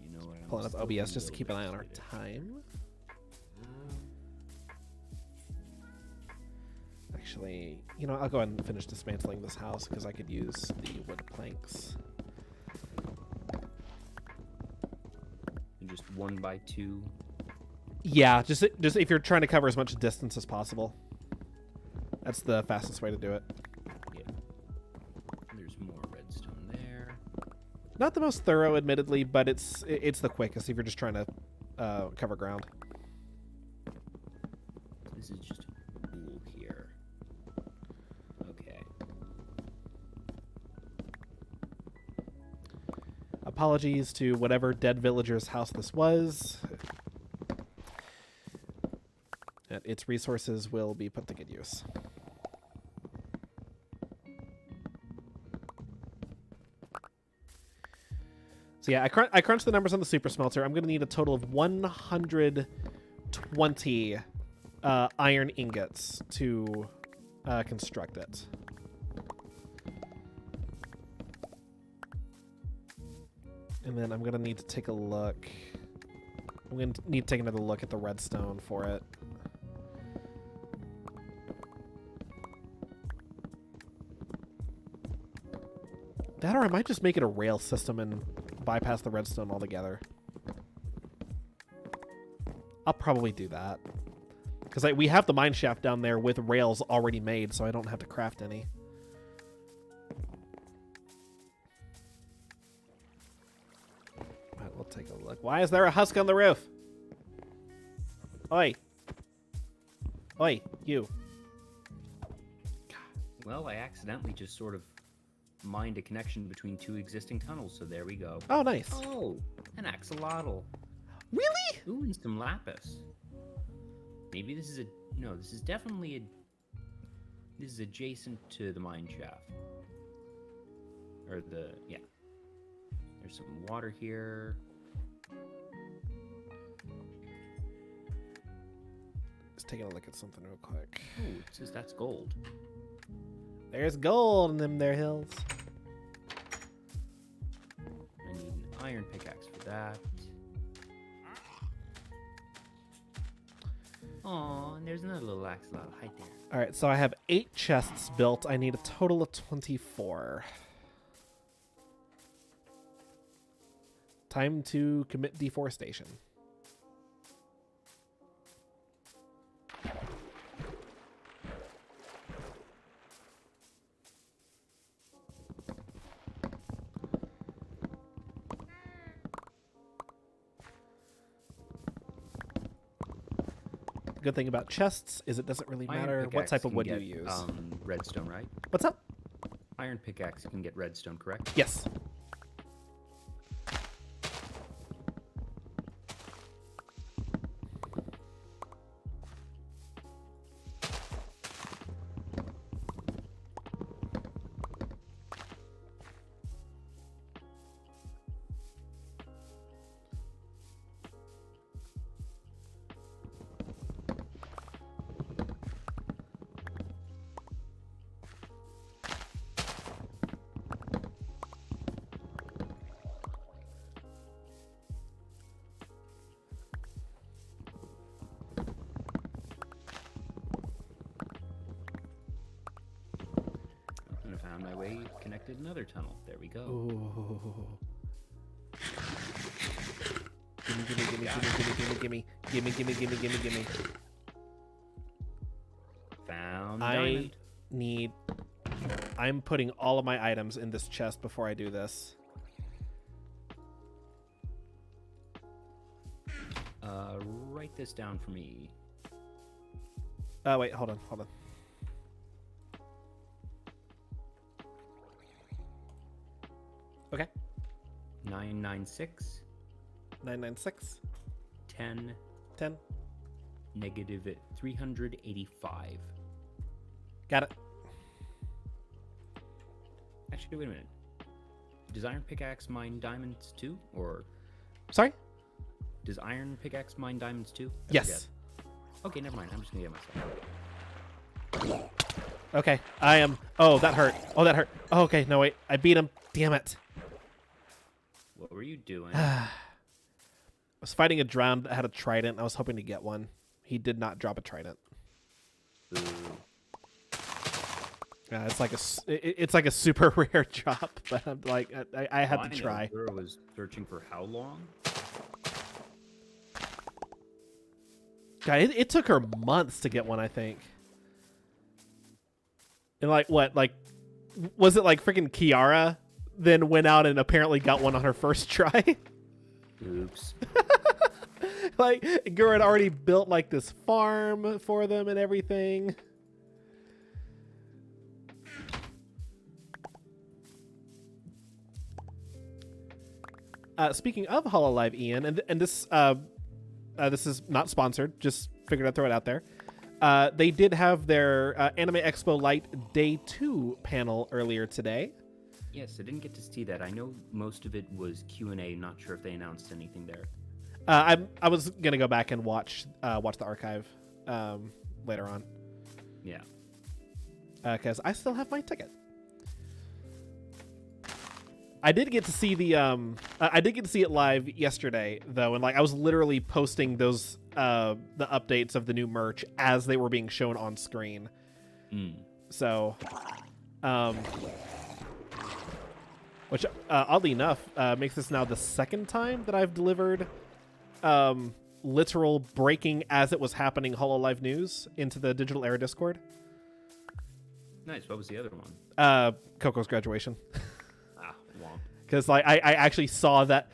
You know what? I'm Pulling up still OBS a just to little keep an bit eye on our excited. time. Actually, I'll go ahead and finish dismantling this house because I could use the wood planks. And just 1x2. Yeah, just if you're trying to cover as much distance as possible. That's the fastest way to do it. Yeah. There's more redstone there. Not the most thorough, admittedly, but it's the quickest if you're just trying to cover ground. This is just a pool here. Okay. Apologies to whatever dead villager's house this was. Its resources will be put to good use. So yeah, I crunched the numbers on the super smelter. I'm going to need a total of 120 iron ingots to construct it. And then I'm going to need to take a look. I'm going to need to take another look at the redstone for it. That, or I might just make it a rail system and bypass the redstone altogether. I'll probably do that. Because we have the mine shaft down there with rails already made, so I don't have to craft any. Alright, we'll take a look. Why is there a husk on the roof? Oi. Oi, you. Well, I accidentally just sort of mined a connection between two existing tunnels, so there we go. Oh, nice. Oh, an axolotl. Really? Ooh, and some lapis. Maybe this is a... No, this is definitely a... This is adjacent to the mine shaft. Or the... Yeah. There's some water here. Just taking a look at something real quick. Ooh, it says that's gold. There's gold in them there hills. I need an iron pickaxe for that. Oh, and there's another little axolotl right there. All right, so I have 8 chests built. I need a total of 24. Time to commit deforestation. Good thing about chests is it doesn't really Iron matter what pickaxe type of can wood you get, use. Redstone, right? What's up? Iron pickaxe can get redstone, correct? Yes. And I found my way, connected another tunnel. There we go. Ooh. Gimme. Found diamond. I'm putting all of my items in this chest before I do this. Write this down for me. Wait, hold on. 996 996 10 10. negative 385. Got it. Actually, wait a minute. Does iron pickaxe mine diamonds too? Or Sorry? does iron pickaxe mine diamonds too? I Yes. forget. Okay, never mind. I'm just gonna get myself. Okay, I am. Oh, that hurt. Oh, okay, no, wait. I beat him. Damn it. What were you doing? I was fighting a drowned that had a trident. I was hoping to get one. He did not drop a trident. Ooh. It's like a super rare drop, but I'm like I had Oh, to try. Zero was searching for how long? God, it took her months to get one, I think. And like what? Like was it like freaking Kiara then went out and apparently got one on her first try? Oops. Like Gura had already built like this farm for them and everything. Speaking of Hololive, Ian, and this is not sponsored, just figured I'd throw it out there. They did have their Anime Expo Light Day 2 panel earlier today. Yes, I didn't get to see that. I know most of it was Q&A. Not sure if they announced anything there. I was gonna go back and watch the archive later on. Yeah. Because I still have my ticket. I did get to see it live yesterday though, and like I was literally posting those the updates of the new merch as they were being shown on screen. So, which oddly enough makes this now the second time that I've delivered literal breaking as it was happening Hololive news into the Digital Era Discord. Nice. What was the other one? Coco's graduation. Womp. Because like I actually saw that,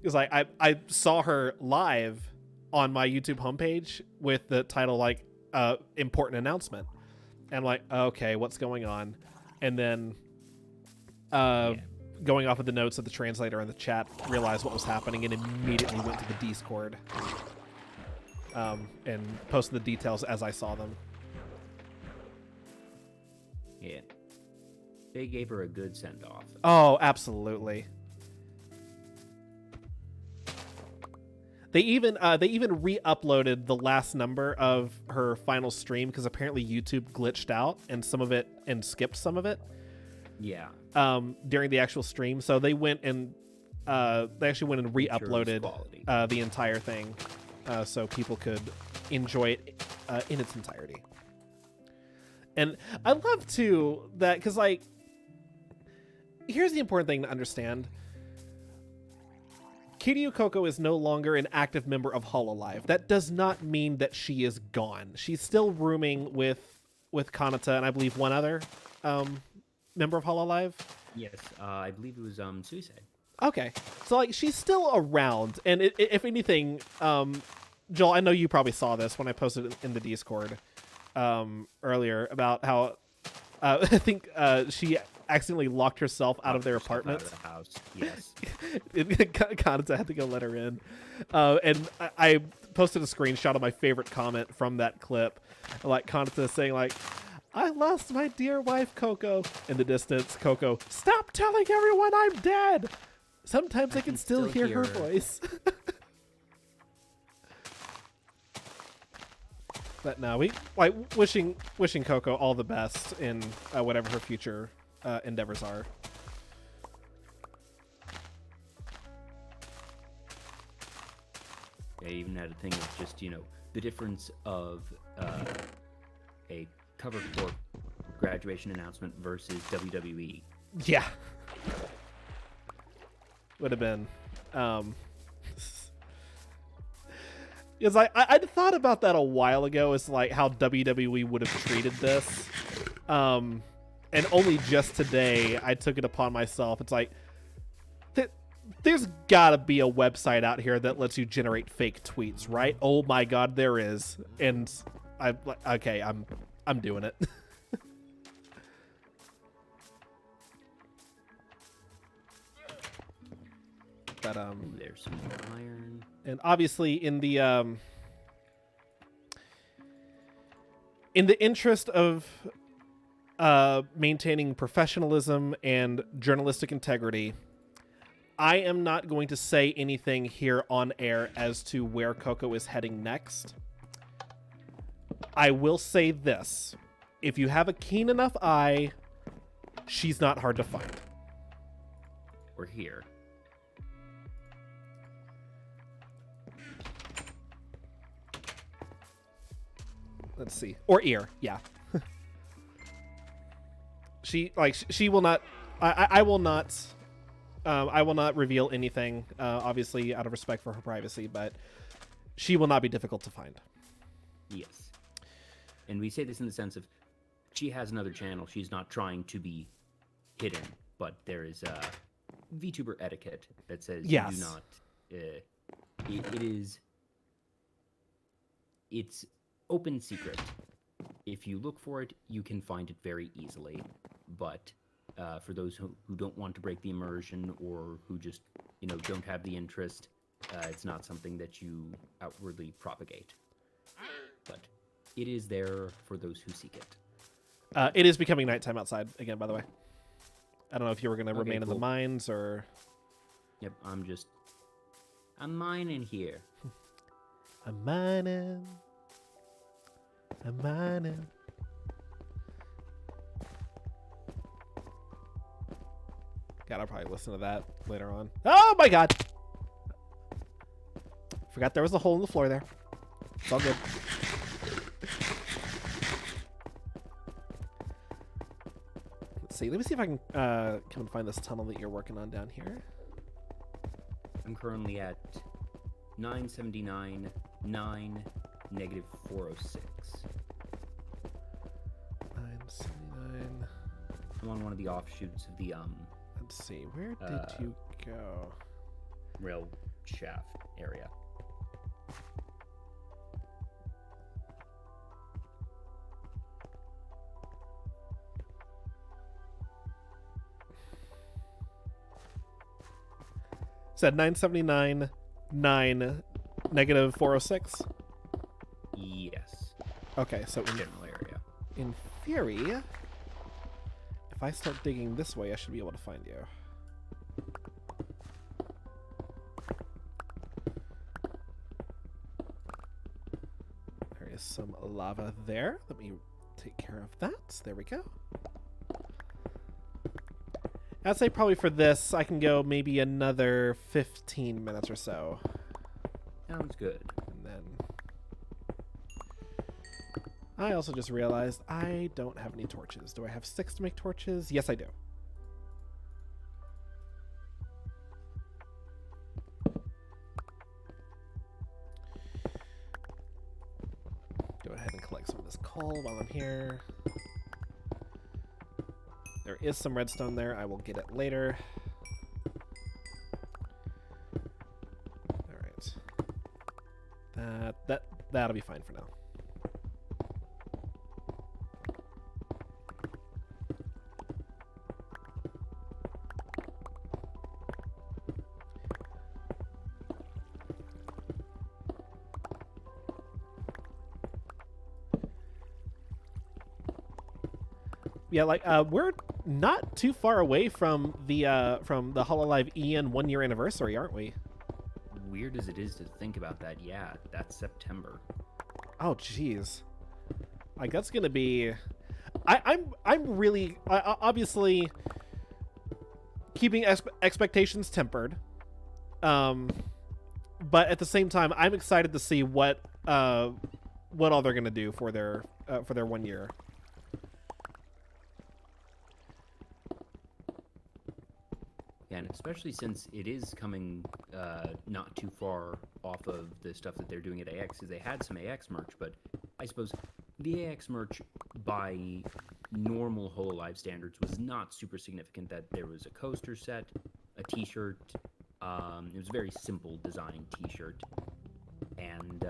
because like I saw her live on my YouTube homepage with the title like important announcement, and I'm like, okay, what's going on? And then going off of the notes of the translator in the chat, realized what was happening and immediately went to the Discord and posted the details as I saw them. Yeah. They gave her a good send-off. Oh, absolutely. They even re-uploaded the last number of her final stream because apparently YouTube glitched out and skipped some of it. Yeah. During the actual stream, so they went and re-uploaded the entire thing, so people could enjoy it in its entirety. And I love too that, because like, here's the important thing to understand. Kiryu Coco is no longer an active member of Hololive. That does not mean that she is gone. She's still rooming with Kanata and I believe one other member of Hololive. Yes, I believe it was Suicide. Okay, so like she's still around, and if anything, Joel, I know you probably saw this when I posted it in the Discord earlier about how I think she accidentally locked herself out of their apartment. Out of the house. Yes. Kanata had to go let her in. And I posted a screenshot of my favorite comment from that clip. Like Kanata saying like, I lost my dear wife, Coco. In the distance, Coco, stop telling everyone I'm dead. Sometimes I can still hear her voice. But no, we like wishing Coco all the best in whatever her future endeavors are. I even had a thing of just, you know, the difference of a cover for graduation announcement versus WWE. Yeah. Would have been. Because I'd thought about that a while ago as like how WWE would have treated this. And only just today I took it upon myself. It's like, there's gotta be a website out here that lets you generate fake tweets, right? Oh my god, there is. And I'm doing it. But there's some more iron. And obviously in the interest of maintaining professionalism and journalistic integrity, I am not going to say anything here on air as to where Coco is heading next. I will say this. If you have a keen enough eye, she's not hard to find. We're here. Let's see. Or ear, yeah. She will not. I will not. I will not reveal anything, obviously out of respect for her privacy, but she will not be difficult to find. Yes. And we say this in the sense of she has another channel. She's not trying to be hidden, but there is VTuber etiquette that says yes. you do not. It's open secret. If you look for it, you can find it very easily. But for those who don't want to break the immersion or who just, you know, don't have the interest, it's not something that you outwardly propagate. But it is there for those who seek it. It is becoming nighttime outside again, by the way. I don't know if you were going to remain in the cool. mines or... Yep, I'm mining here. I'm mining. I'm mining. God, I'll probably listen to that later on. Oh my god! Forgot there was a hole in the floor there. It's all good. Let's see. Let me see if I can come and find this tunnel that you're working on down here. I'm currently at 979, 9, negative 406. 979. I'm on one of the offshoots of the Let's see. Where did you go? rail shaft area. Said 979, 9, negative 406. Yes. Okay, so General area. in theory, if I start digging this way, I should be able to find you. There is some lava there. Let me take care of that. There we go. I'd say probably for this, I can go maybe another 15 minutes or so. Sounds good. And then I also just realized I don't have any torches. Do I have 6 to make torches? Yes, I do. Go ahead and collect some of this coal while I'm here. There is some redstone there. I will get it later. All right. That'll be fine for now. Yeah, like we're not too far away from the Hololive EN 1-year anniversary, aren't we? Weird as it is to think about that, yeah, that's September. Oh, jeez. Like that's gonna be. I'm really obviously keeping expectations tempered. But at the same time, I'm excited to see what all they're gonna do for their 1 year. Yeah, and especially since it is coming not too far off of the stuff that they're doing at AX, because they had some AX merch, but I suppose the AX merch by normal Hololive standards was not super significant. That there was a coaster set, a t-shirt, it was a very simple design t-shirt, and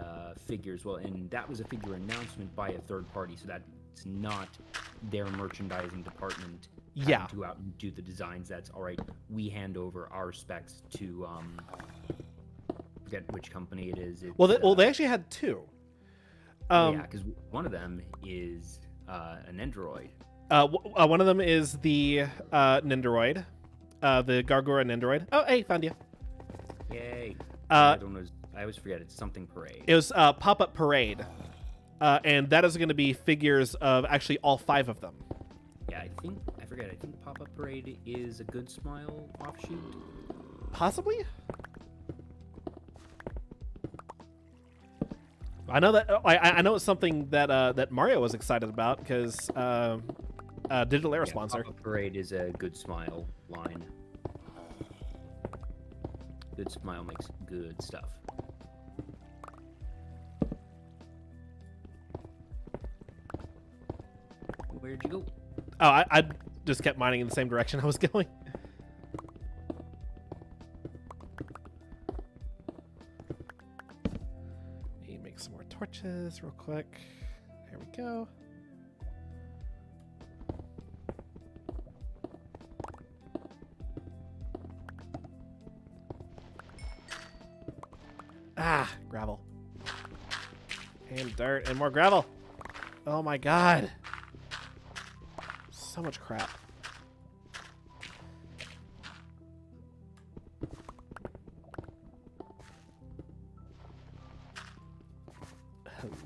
figures. Well, and that was a figure announcement by a third party, so that's not their merchandising department Yeah. to go out and do the designs. That's all right. We hand over our specs to forget which company it is. It's, Well, they actually had two. yeah, because one of them is an Android. One of them is the Nendoroid, the Gargora Nendoroid. Oh, hey, found you. Yay! I always forget. It's something parade. It was Pop-Up Parade, and that is going to be figures of actually all 5 of them. Yeah, I think Pop-Up Parade is a Good Smile offshoot. Possibly. I know that I know it's something that that Mario was excited about because Digital Era sponsor. Pop-Up Parade is a Good Smile line. Good Smile makes good stuff. Where'd you go? Oh, I just kept mining in the same direction I was going. Need to make some more torches real quick. There we go. Ah, gravel. And dirt and more gravel. Oh my god. So much crap.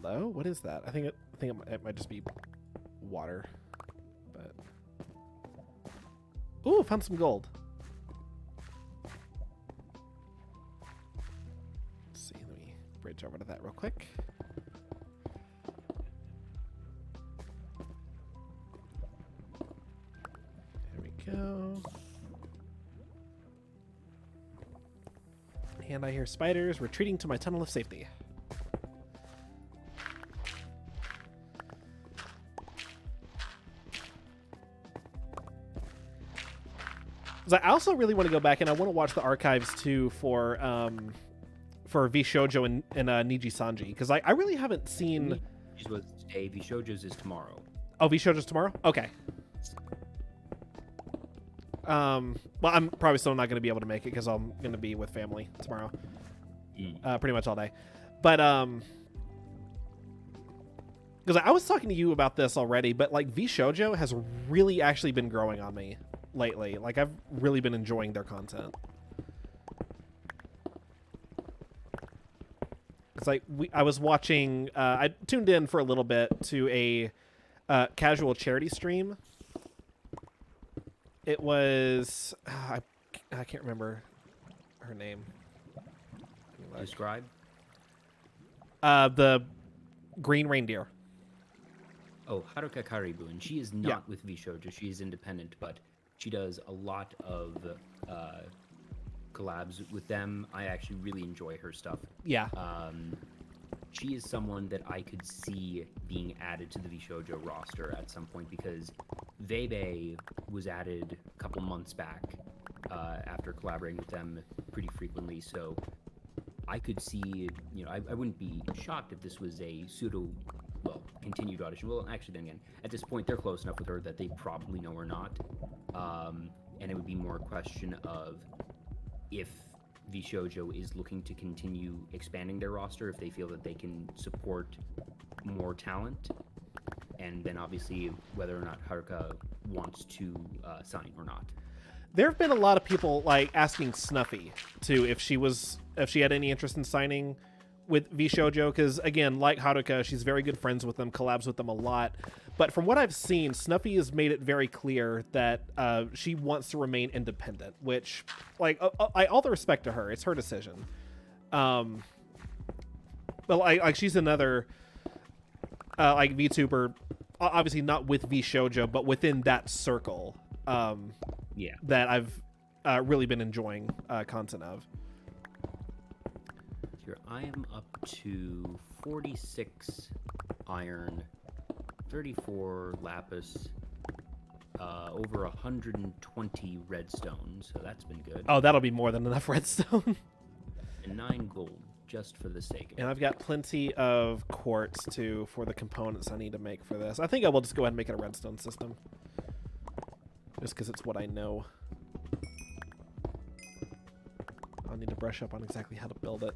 Hello? What is that? I think it might just be water. But ooh, found some gold. Let's see, let me bridge over to that real quick. Go. And I hear spiders retreating to my tunnel of safety. I also really want to go back and I want to watch the archives too for V Shoujo and Niji Sanji, because I really haven't seen. Niji's was today. V Shoujo's is tomorrow. Oh, V Shoujo's tomorrow? Okay. Well, I'm probably still not going to be able to make it because I'm going to be with family tomorrow, pretty much all day. But because I was talking to you about this already, but like V Shoujo has really actually been growing on me lately. Like I've really been enjoying their content. It's like I was watching. I tuned in for a little bit to a casual charity stream. It was I can't remember her name. Describe. The green reindeer. Oh, Haruka Karibu, and she is not with V Shoujo. She is independent, but she does a lot of collabs with them. I actually really enjoy her stuff. Yeah. She is someone that I could see being added to the V Shoujo roster at some point, because Vebe was added a couple months back after collaborating with them pretty frequently. So I could see, I wouldn't be shocked if this was a continued audition. Well, actually, then again, at this point, they're close enough with her that they probably know her not. And it would be more a question of if Shoujo is looking to continue expanding their roster, if they feel that they can support more talent, and then obviously whether or not Haruka wants to sign or not. There have been a lot of people like asking Snuffy too if she had any interest in signing with Shoujo, because again, like Haruka, she's very good friends with them, collabs with them a lot. But from what I've seen, Snuffy has made it very clear that she wants to remain independent, which, like, all the respect to her, it's her decision. But like she's another like VTuber, obviously not with Shoujo, but within that circle. That I've really been enjoying content of. Here, I am up to 46 iron, 34 lapis, over 120 redstone, so that's been good. Oh, that'll be more than enough redstone. And 9 gold, just for the sake of it. And I've got plenty of quartz, too, for the components I need to make for this. I think I will just go ahead and make it a redstone system. Just because it's what I know. I'll need to brush up on exactly how to build it.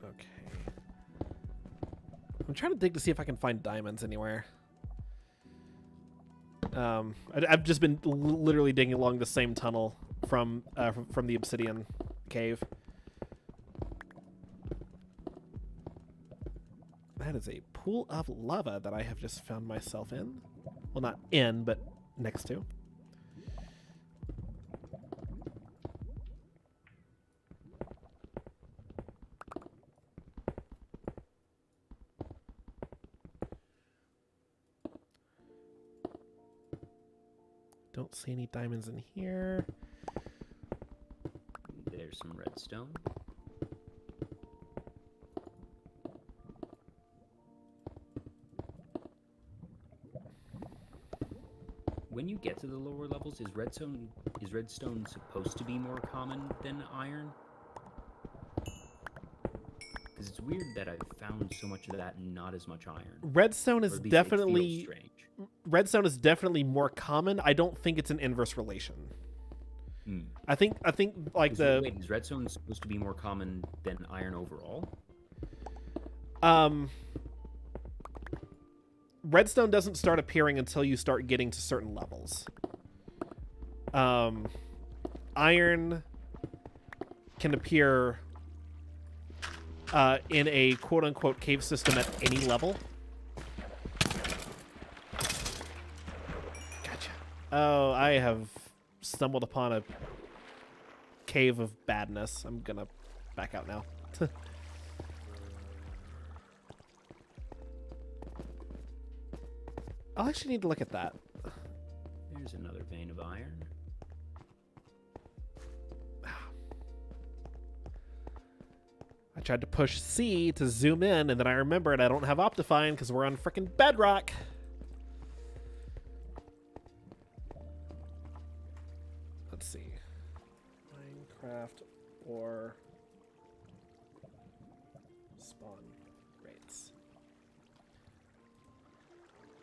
Okay. I'm trying to dig to see if I can find diamonds anywhere. I've just been literally digging along the same tunnel from the obsidian cave. That is a pool of lava that I have just found myself in. Well, not in, but next to. Don't see any diamonds in here. There's some redstone. When you get to the lower levels, is redstone supposed to be more common than iron? Because it's weird that I've found so much of that and not as much iron. Redstone is Or at least it definitely feels strange. redstone is definitely more common. I don't think it's an inverse relation. I think like Wait, is redstone supposed to be more common than iron overall? Redstone doesn't start appearing until you start getting to certain levels. Iron can appear in a quote-unquote cave system at any level. Gotcha. Oh, I have stumbled upon a cave of badness. I'm gonna back out now. I'll actually need to look at that. There's another vein of iron. I tried to push C to zoom in, and then I remembered I don't have Optifine because we're on frickin' Bedrock. Let's see. Minecraft or spawn rates.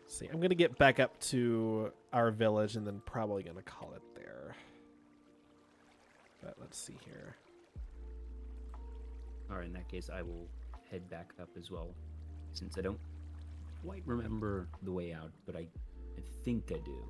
See, I'm going to get back up to our village and then probably going to call it there. But let's see here. Alright, in that case, I will head back up as well, since I don't quite remember the way out, but I think I do.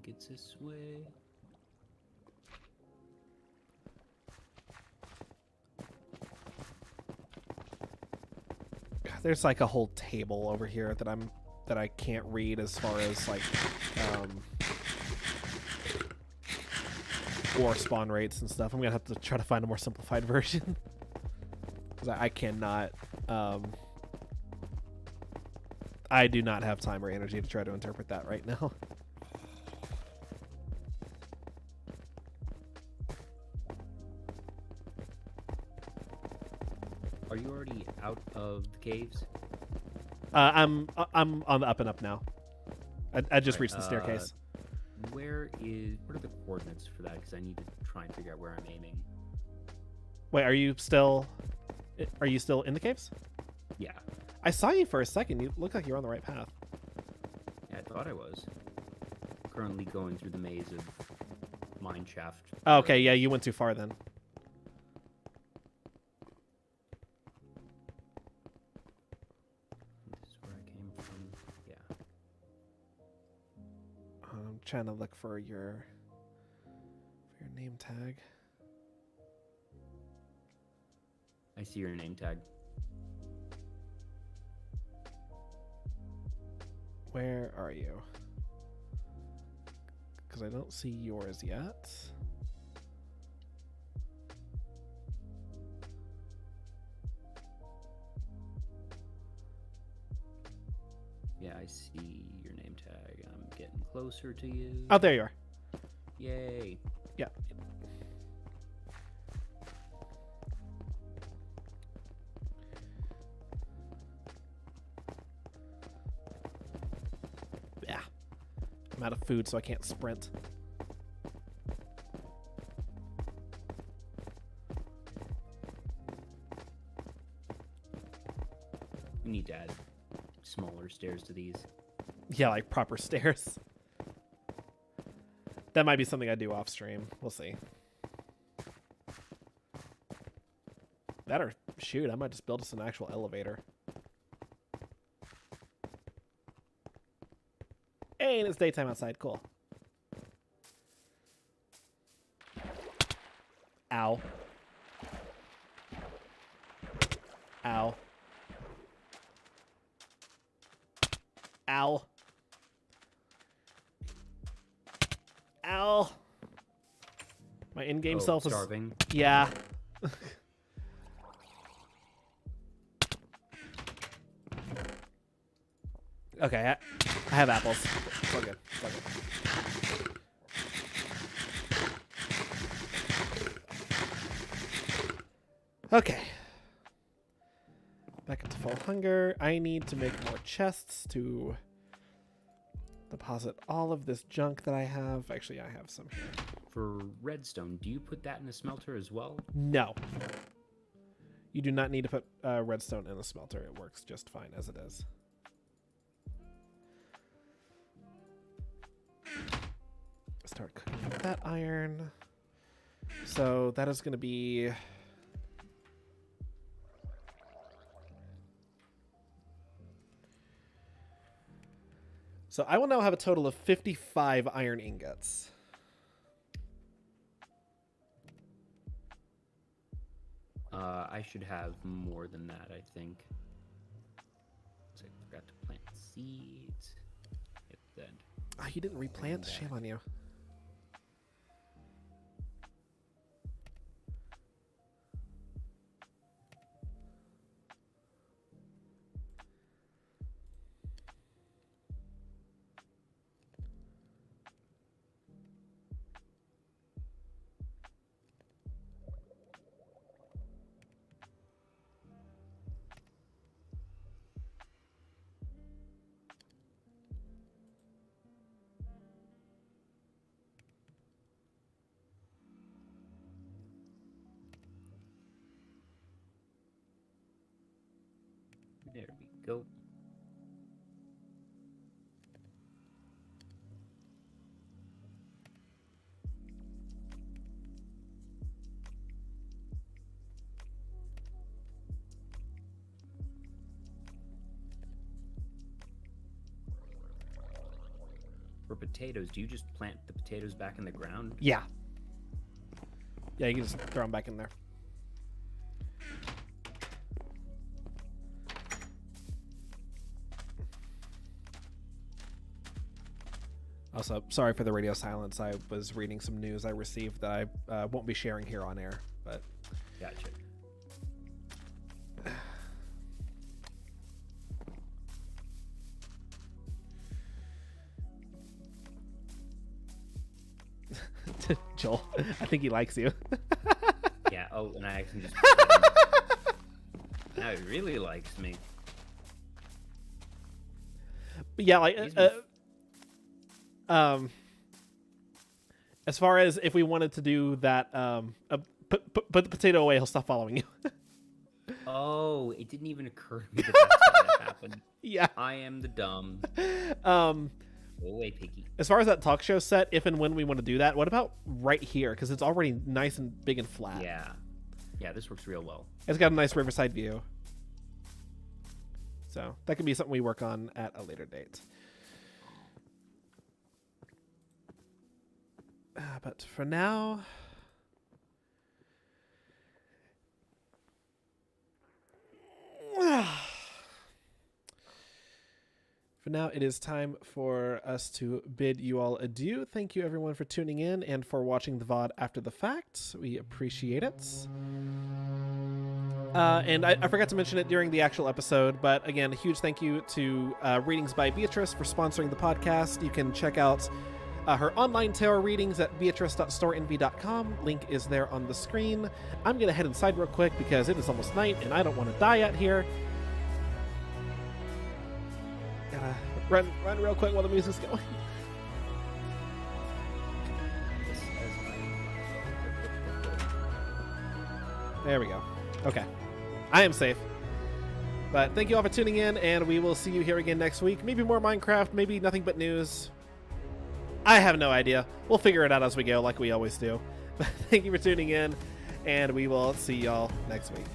think it's this way. There's like a whole table over here that I can't read as far as like ore spawn rates and stuff. I'm gonna have to try to find a more simplified version because I cannot. I do not have time or energy to try to interpret that right now. Are you already out of the caves? I'm on the up and up now. I just Right, reached the staircase. What are the coordinates for that? Because I need to try and figure out where I'm aiming. Wait, are you still in the caves? Yeah. I saw you for a second. You look like you're on the right path. Yeah, I thought I was. Currently going through the maze of mine shaft. Oh, okay, yeah, you went too far then. This is where I came from. Yeah. I'm trying to look for your name tag. I see your name tag. Where are you? Because I don't see yours yet. Yeah, I see your name tag. I'm getting closer to you. Oh, there you are. Yay. Yeah. Yeah. I'm out of food, so I can't sprint. We need to add smaller stairs to these. Yeah, like proper stairs. That might be something I do off stream. We'll see. That or shoot, I might just build us an actual elevator. Hey, and it's daytime outside. Cool. Ow. Ow. Ow. Ow. My in-game self is starving. yeah. Okay, I have apples. It's all good. It's all good. Okay. Back up to full hunger. I need to make more chests to deposit all of this junk that I have. Actually, I have some here. For redstone, do you put that in a smelter as well? No. You do not need to put redstone in a smelter. It works just fine as it is. Start cooking up that iron. So that is going to be... So I will now have a total of 55 iron ingots. I should have more than that, I think. So I forgot to plant seeds. Hit that. Oh, you didn't replant? Bring Shame back. on you. There we go. For potatoes, do you just plant the potatoes back in the ground? Yeah. Yeah, you can just throw them back in there. Also, sorry for the radio silence. I was reading some news I received that I won't be sharing here on air, but... Gotcha. Joel, I think he likes you. Yeah, oh, and I actually just... Now he really likes me. But yeah, like... He's been- as far as if we wanted to do that, put the potato away, he'll stop following you. Oh, it didn't even occur to me that that's going to happen. Yeah. I am the dumb. Go away, piggy. As far as that talk show set, if and when we want to do that, what about right here? Because it's already nice and big and flat. Yeah. Yeah, this works real well. It's got a nice riverside view. So that could be something we work on at a later date. But for now... For now, it is time for us to bid you all adieu. Thank you, everyone, for tuning in and for watching the VOD after the fact. We appreciate it. And I forgot to mention it during the actual episode, but again, a huge thank you to Readings by Beatrice for sponsoring the podcast. You can check out her online tarot readings at beatrice.storeenvy.com. Link is there on the screen. I'm going to head inside real quick because it is almost night and I don't want to die out here. Gotta run real quick while the music's going. There we go. Okay. I am safe. But thank you all for tuning in, and we will see you here again next week. Maybe more Minecraft, maybe nothing but news. I have no idea. We'll figure it out as we go, like we always do. But thank you for tuning in, and we will see y'all next week.